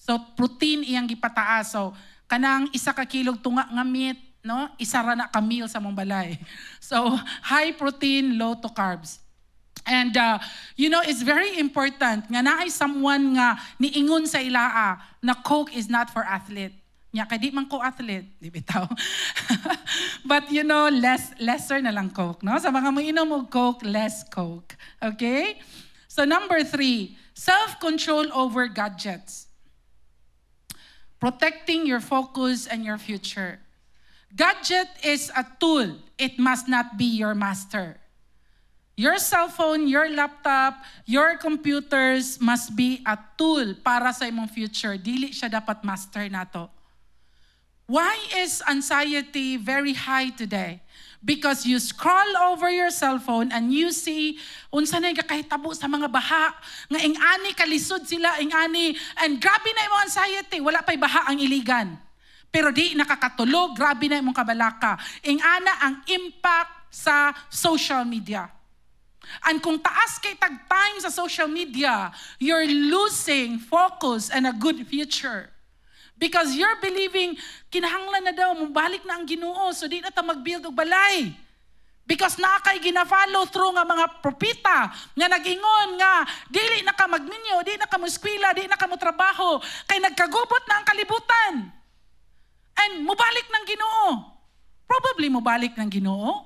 So protein iyang gipataas. So kanang isa ka kilog tunga nga meat, no? Isa ra na ka meal sa mong balay. So high protein, low to carbs. And it's very important nga naay someone nga niingon sa ilaa na Coke is not for athlete. Nya kay di man ko athlete, di bitaw. But lesser na lang Coke, no? Sa mga moinom og Coke, less Coke. Okay? So number 3, self-control over gadgets. Protecting your focus and your future. Gadget is a tool. It must not be your master. Your cell phone, your laptop, your computers must be a tool para sa imong future. Dili siya dapat master nato. Why is anxiety very high today? Because you scroll over your cell phone and you see unsa na kahitabo sa mga baha nga ingani kalisod sila ingani and grabe na imong anxiety, wala pay baha ang iligan. Pero di nakakatulog, grabe na imong kabalaka. Ingana ang impact sa social media. And kung taas kay tag time sa social media, you're losing focus and a good future. Because you're believing, kinahanglan na daw, mabalik na ang Ginoo, so di na ta mag-build og balay. Because na kay gina-follow through nga mga propita, nga nag-ingon nga, dili na ka magminyo, di na ka muskwila, di na ka mo trabaho, kay nagkagubot na ang kalibutan. And mubalik ng Ginoo. Probably mubalik ng Ginoo.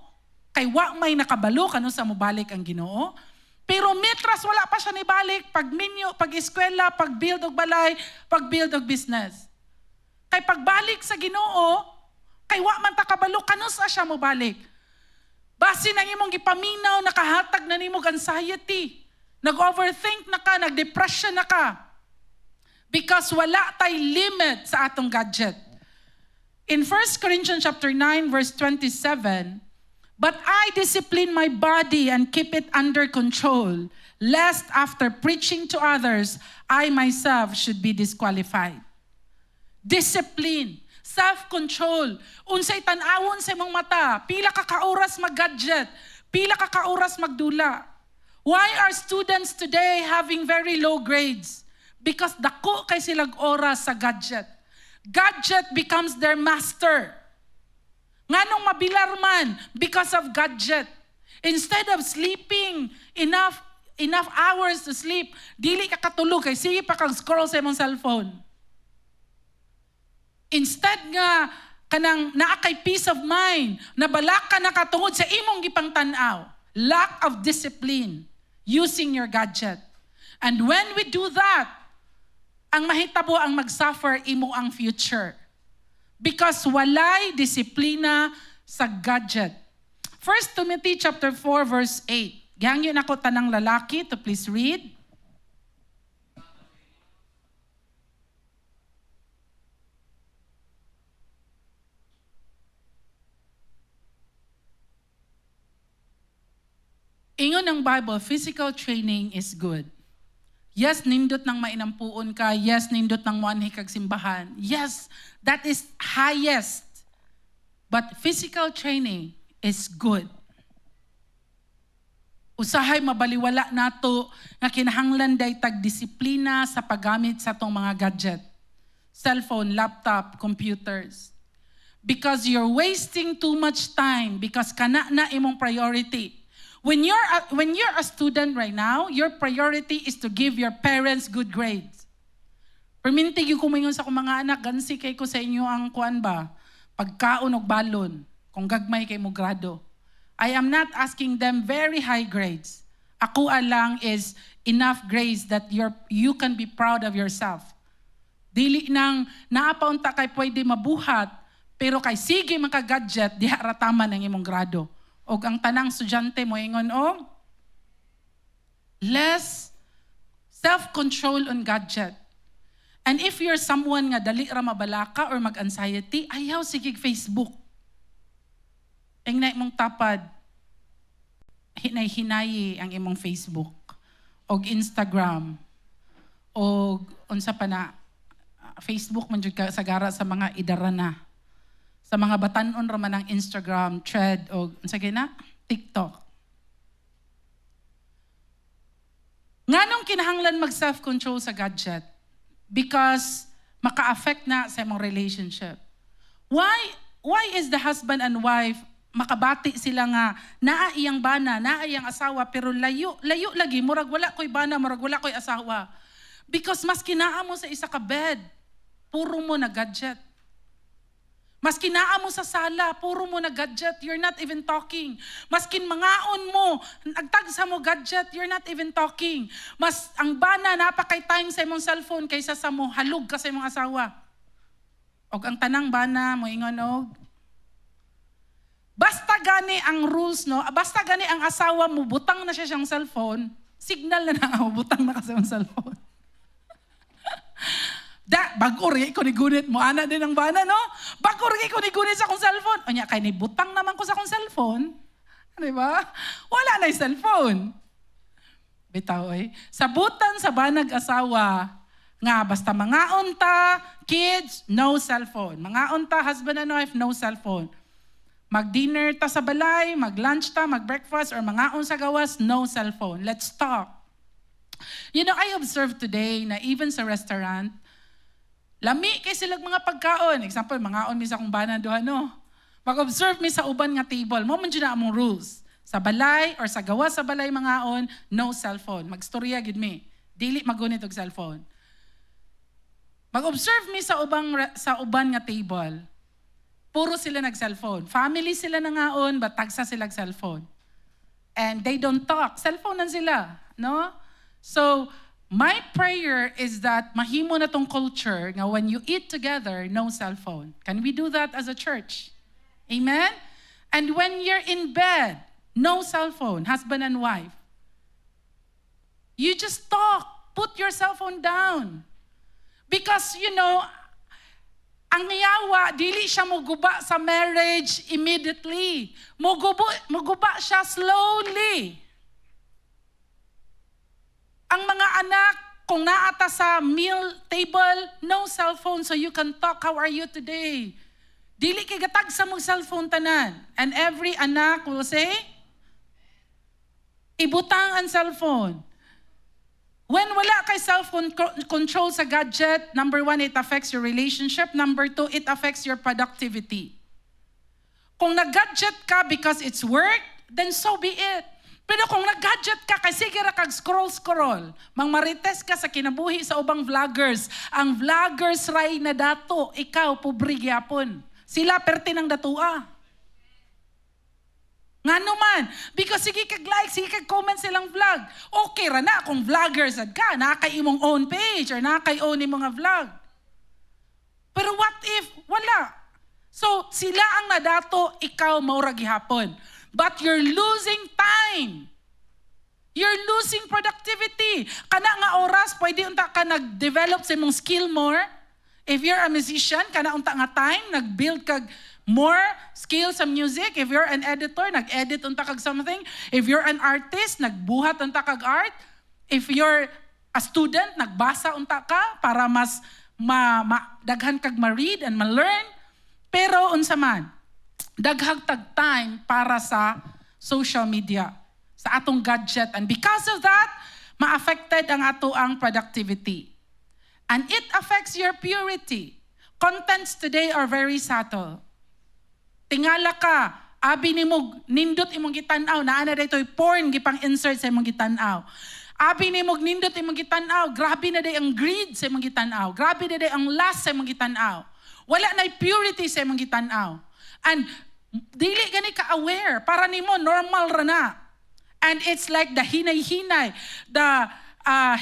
Kay wa may nakabalo kano sa mubalik ang Ginoo. Pero mitras wala pa siya nibalik, pag minyo, pag eskwela, pag build og balay, pag build og business. Kay pagbalik sa Ginoo, kay wa man ta kabalo kanus siya mo balik. Base nang imong gipaminaw nakahatag na nimo anxiety. Nag-overthink na ka, nag-depression na ka. Because wala tay limit sa atong gadget. In 1 Corinthians chapter 9 verse 27, but I discipline my body and keep it under control, lest after preaching to others, I myself should be disqualified. Discipline, self-control. Unsay tan-awon sa imong mata, pila ka kauras mag-gadget, pila ka kauras magdula. Why are students today having very low grades? Because dako kay silang oras sa gadget. Gadget becomes their master. Nganong mabilar man because of gadget. Instead of sleeping enough hours to sleep, dili ka katulog kay sige pa kag scroll sa imong cellphone. Instead nga, kanang naakay peace of mind, nabalak ka nakatungod sa imong gipang tanaw. Lack of discipline, using your gadget. And when we do that, ang mahitabo ang magsuffer imo ang future. Because walay disiplina sa gadget. 1 Timothy chapter 4 verse 8. Gihangyo nako tanang lalaki to please read. Ingon ng Bible, physical training is good. Yes, nindot nang mainampuon ka. Yes, nindot nang muanhi kag simbahan. Yes, that is highest. But physical training is good. Usahay mabaliwala nato nga kinahanglan day tag disiplina sa paggamit sa tong mga gadget. Cellphone, laptop, computers. Because you're wasting too much time because kana na imong priority. When you're a student right now, your priority is to give your parents good grades. Permintig yung kumingon sa akong mga anak, gansi kay ko sa inyo ang kuan ba? Pagkaon og balon, kung gagmay kay mo grado. I am not asking them very high grades. Ako lang is enough grades that you can be proud of yourself. Dili nang naapaunta kay pwede mabuhat, pero kay sige maka-gadget, diha rataman ang imong grado. O ang tanang estudyante mo ingon, less self-control on gadget. And if you're someone nga dali ra mabalaka or mag-anxiety, ayaw sige Facebook. Ingnay mong tapad, hinay-hinayi ang imong Facebook o Instagram o unsa pa na, Facebook man jud ka sagara sa mga idara na. Sa mga batanon ra man ang Instagram, Thread o unsa na, TikTok. Nganong kinahanglan mag self-control sa gadget? Because maka-affect na sa imong relationship. Why is the husband and wife makabati sila nga naa iyang bana, naa iyang asawa pero layo lagi murag wala koy bana, murag wala koy asawa. Because mas kinaa mo sa isa ka bed, puro mo na gadget. Maski naa mo sa sala, puro mo na gadget, you're not even talking. Maskin mangaon mo, nagtagsa mo gadget, you're not even talking. Mas ang bana, napakay time sa imong cellphone kaysa sa mo halug ka sa imong asawa. Og ang tanang bana mo ingon og basta gani ang rules, no? Basta gani ang asawa mo, butang na siya siyang cellphone, signal na na, butang na ka sa iyong cellphone. Bago rin ko ni gunit mo, ana din ang bana, no? Bago rin ko ni gunit sa akong cellphone. O niya, kay ni butang naman ko sa akong cellphone. Di ba? Wala na yung cellphone. Bitaw eh. Sabutan sa banag asawa, nga basta mangaon ta, kids, no cellphone. Mangaon ta, husband and wife, no cellphone. Mag-dinner ta sa balay, mag-lunch ta, mag-breakfast, or mangaon sa gawas, no cellphone. Let's talk. You know, I observed today na even sa restaurant, lami kay silang mga pagkaon. Example, mangaon mi sa kung banan duha, no? Mag-observe mi sa uban nga table. Mo man dyan na among rules. Sa balay or sa gawa sa balay mangaon, no cellphone. Magstorya gid mi. Dili magunit og cellphone. Mag-observe mi sa uban nga table. Puro sila nag-cellphone. Family sila nangaon, but tagsa sila cellphone. And they don't talk. Cellphone na sila, no? So, my prayer is that mahimo na tong culture nga when you eat together, no cellphone. Can we do that as a church? Amen? And when you're in bed, no cellphone, husband and wife. You just talk. Put your cell phone down. Because, you know, ang yawa, dili siya muguba sa marriage immediately. Muguba siya slowly. Ang mga anak, kung naata sa meal table, no cellphone so you can talk, how are you today? Dili kay gatag sa mong cellphone tanan. And every anak will say, ibutang ang cellphone. When wala kay cellphone control sa gadget, number 1, it affects your relationship. Number 2, it affects your productivity. Kung nag-gadget ka because it's work, then so be it. Pero kung nag-gadget ka, kasi sige ra kag scroll, marites ka sa kinabuhi sa ubang vloggers. Ang vloggers ray na dato, ikaw, pobre gyapon. Sila perte ng datua. Nga naman, because sige kag like, sige kag comment silang vlog. Okay ra na kung vloggers ad ka, nakay imong own page or nakay own imong vlog. Pero what if wala? So sila ang nadato, ikaw maura gihapon. But you're losing time. You're losing productivity. Kana nga oras, pwede unta ka nag-develop sa imong skill more. If you're a musician, kana unta nga time, nag-build kag more skills sa music. If you're an editor, nag-edit unta kag something. If you're an artist, nagbuhat unta kag art. If you're a student, nagbasa unta ka para mas daghan kag ma-read and ma-learn. Pero unsa man, daghag tag time para sa social media, sa atong gadget. And because of that, ma-affected ang ato ang productivity. And it affects your purity. Contents today are very subtle. Tingala ka, abi nimo nindot imong gitan-aw, naa na daytoy porn gipang insert sa imong gitan-aw. Abi nimo nindot imong gitan-aw, grabe na day ang greed sa imong gitan-aw. Grabe na day ang lust sa imong gitan-aw. Wala na purity sa imong gitan-aw. And dili gani ka aware, para nimo normal ra na. And it's like the hinay-hinay,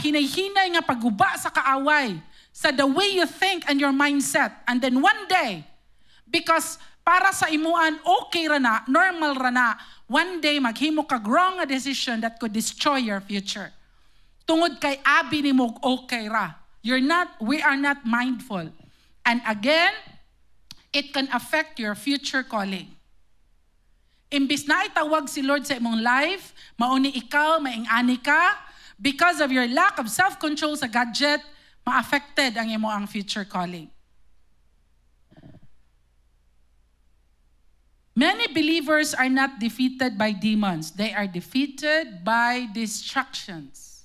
hinay-hinay nga pagguba sa kaaway, sa the way you think and your mindset. And then one day, because para sa imuan okay ra na, normal ra na, one day maghimo kag wrong a decision that could destroy your future. Tungod kay abi nimo okay ra. We are not mindful. And again, it can affect your future calling. Imbis na itawag si Lord sa imong life, mauni ikaw, maing-ani ka, because of your lack of self-control sa gadget, ma-affected ang imo ang future calling. Many believers are not defeated by demons. They are defeated by distractions.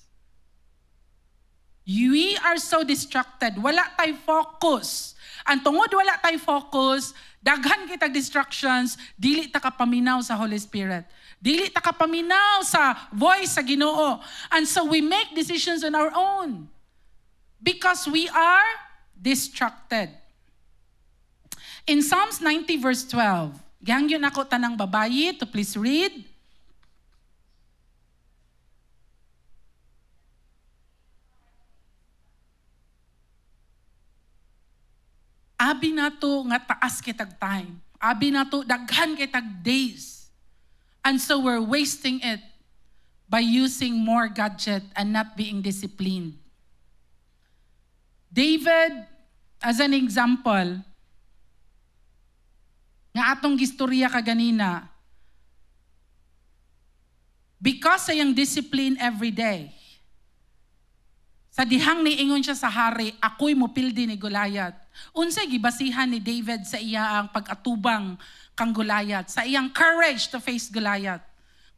We are so distracted. Wala tay focus. Ang tungod wala tay focus, daghan kita distractions, dili ta kapaminaw sa Holy Spirit. Dili ta kapaminaw sa voice sa Ginoo. And so we make decisions on our own because we are distracted. In Psalms 90 verse 12, gihangyon ako tanang babayi to please read. Abi nato nga taas kitag time. Abi nato daghan kitag days. And so we're wasting it by using more gadget and not being disciplined. David, as an example, nga atong gistorya kaganina, because sa iyang discipline every day, sa dihang niingon siya sa hari, ako'y mupildi ni Goliath. Unsay gibasihan ni David sa iya ang pag-atubang kang Goliath, sa iyang courage to face Goliath.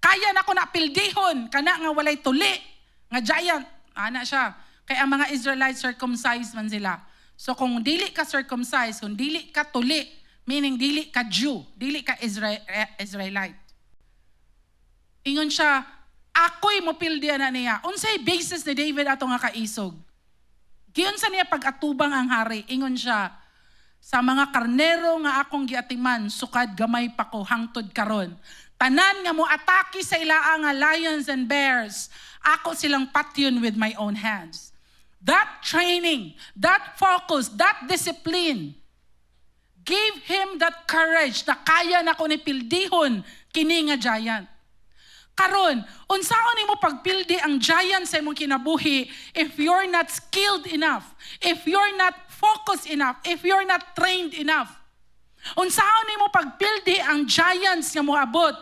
Kaya na ko napildihon, kana nga walay tuli, nga giant, ana siya. Kaya ang mga Israelites circumcised man sila. So kung dili ka circumcised, kung dili ka tuli, meaning dili ka Jew, dili ka Israelite. Ingon siya, ako'y mopildihan na niya. Unsay basis ni David ato nga kaisog? Giyon sa niya pag-atubang ang hari, ingon siya, sa mga karnero nga akong giatiman, sukad gamay pa ko hangtod karon. Tanan nga mo atake sa ilaa nga lions and bears, ako silang patyon with my own hands. That training, that focus, that discipline gave him that courage na kaya na ko ni pildihon kini nga giant. Karon, unsaon nimo pagpildi ang giant sa imong kinabuhi if you're not skilled enough, if you're not focused enough, if you're not trained enough? Unsaon nimo pagpildi ang giants nga moabot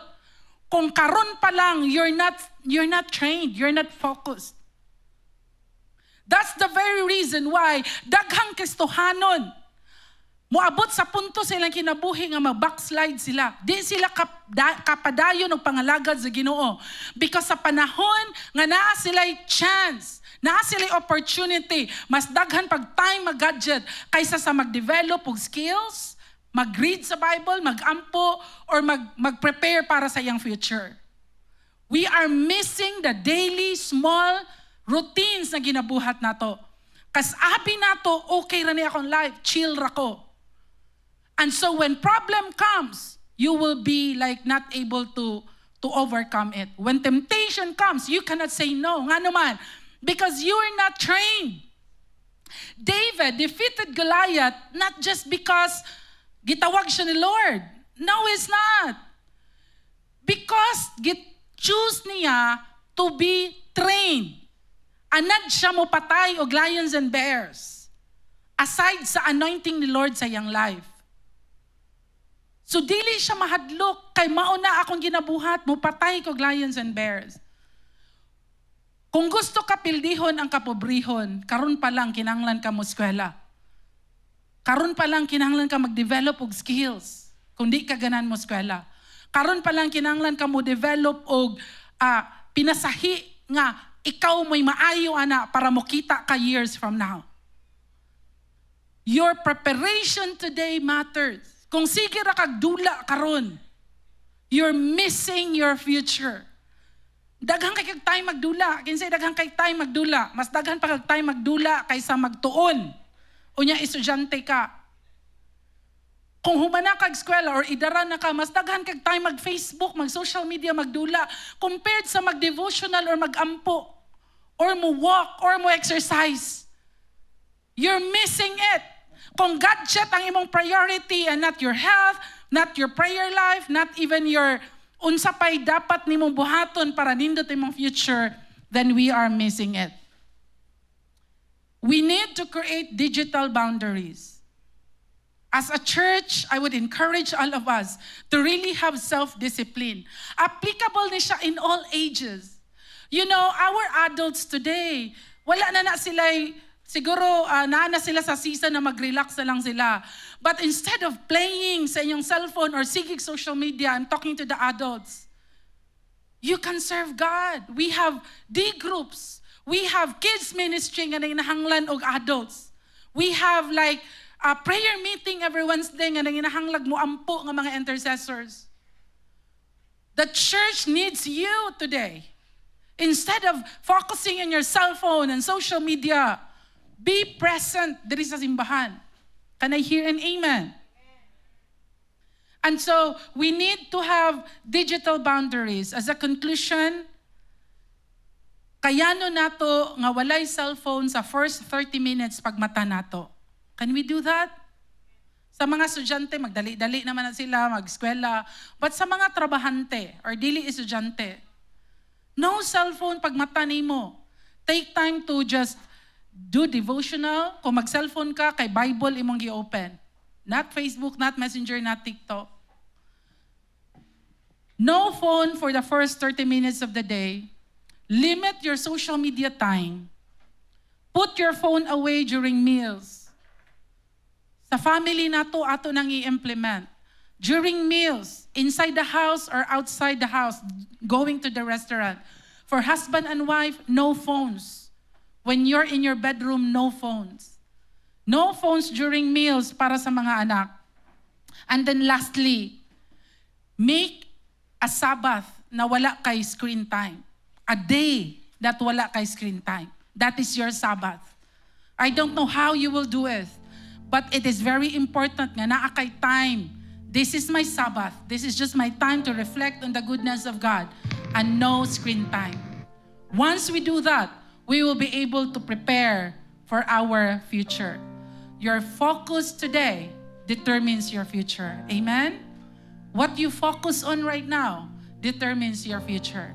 kung karon pa lang you're not trained, you're not focused? That's the very reason why daghang Kristohanon moabot sa punto silang kinabuhi nga mag-backslide sila. Di sila kapadayon ng pangalagad sa Ginoo. Because sa panahon nga naa sila'y chance, naa sila'y opportunity, mas daghan pag time mag-gadget kaysa sa mag-develop og skills, mag-read sa Bible, mag-ampo, or mag-prepare para sa iyang future. We are missing the daily small routines na ginabuhat nato. Kas abi nato, okay ra ni akong life, chill ra ko. And so when problem comes, you will be like not able to overcome it. When temptation comes, you cannot say no. Nga naman, because you are not trained. David defeated Goliath not just because gitawag siya ni Lord. No, it's not. Because choose niya to be trained. Anad siya mo patay og lions and bears. Aside sa anointing ni Lord sa iyang life. So dili siya mahadlok kay mauna akong ginabuhat mo patay ko lions and bears. Kung gusto ka pildihon ang kapobrihon, karon pa lang kinahanglan ka mo eskwela. Karon pa lang kinahanglan ka mag-develop og skills. Kung di ka ganan mo eskwela. Karon pa lang kinahanglan ka mo develop og pinasahi nga ikaw mo'y maayo ana para mo kita ka years from now. Your preparation today matters. Kung sige ra kag dula karon, you're missing your future. Daghang kay kag time magdula, kinsay daghang kay time magdula, mas daghan pa kag time magdula kaysa magtuon. Unya estudyante ka. Kung humana kag eskwela or idara na ka, mas daghan kag time mag-Facebook, mag-social media, magdula compared sa mag-devotional or mag-ampo or mo walk or mo exercise. You're missing it. Kung gadget ang imong priority and not your health, not your prayer life, not even your unsa pay dapat nimong buhaton para nindot imong future, then we are missing it. We need to create digital boundaries. As a church, I would encourage all of us to really have self-discipline. Applicable ni siya in all ages. You know, our adults today, wala na sila'y siguro naana sila sa season na mag-relax na lang sila. But instead of playing sa inyong cellphone or sigig social media, I'm talking to the adults. You can serve God. We have D groups. We have kids ministry nga nanginahanglan og adults. We have like a prayer meeting every Wednesday nga nanginahanglag mo ampo nga mga intercessors. The church needs you today. Instead of focusing on your cell phone and social media, be present diri sa simbahan. Can I hear an amen? And so, we need to have digital boundaries. As a conclusion, kayano nato nga walay cellphone sa first 30 minutes pag mata nato. Can we do that? Sa mga estudyante, magdali-dali naman na sila, mag-eskwela. But sa mga trabahante or dili estudyante, no cellphone pag mata nimo. Take time to just do devotional. Kung mag-cellphone ka, kay Bible imong gi-open. Not Facebook, not Messenger, not TikTok. No phone for the first 30 minutes of the day. Limit your social media time. Put your phone away during meals. Sa family nato ato nang i-implement. During meals, inside the house or outside the house, going to the restaurant. For husband and wife, no phones. When you're in your bedroom, no phones. No phones during meals para sa mga anak. And then lastly, make a Sabbath na wala kay screen time. A day that wala kay screen time. That is your Sabbath. I don't know how you will do it, but it is very important nga naa kay time. This is my Sabbath. This is just my time to reflect on the goodness of God and no screen time. Once we do that, we will be able to prepare for our future. Your focus today determines your future. Amen? What you focus on right now determines your future.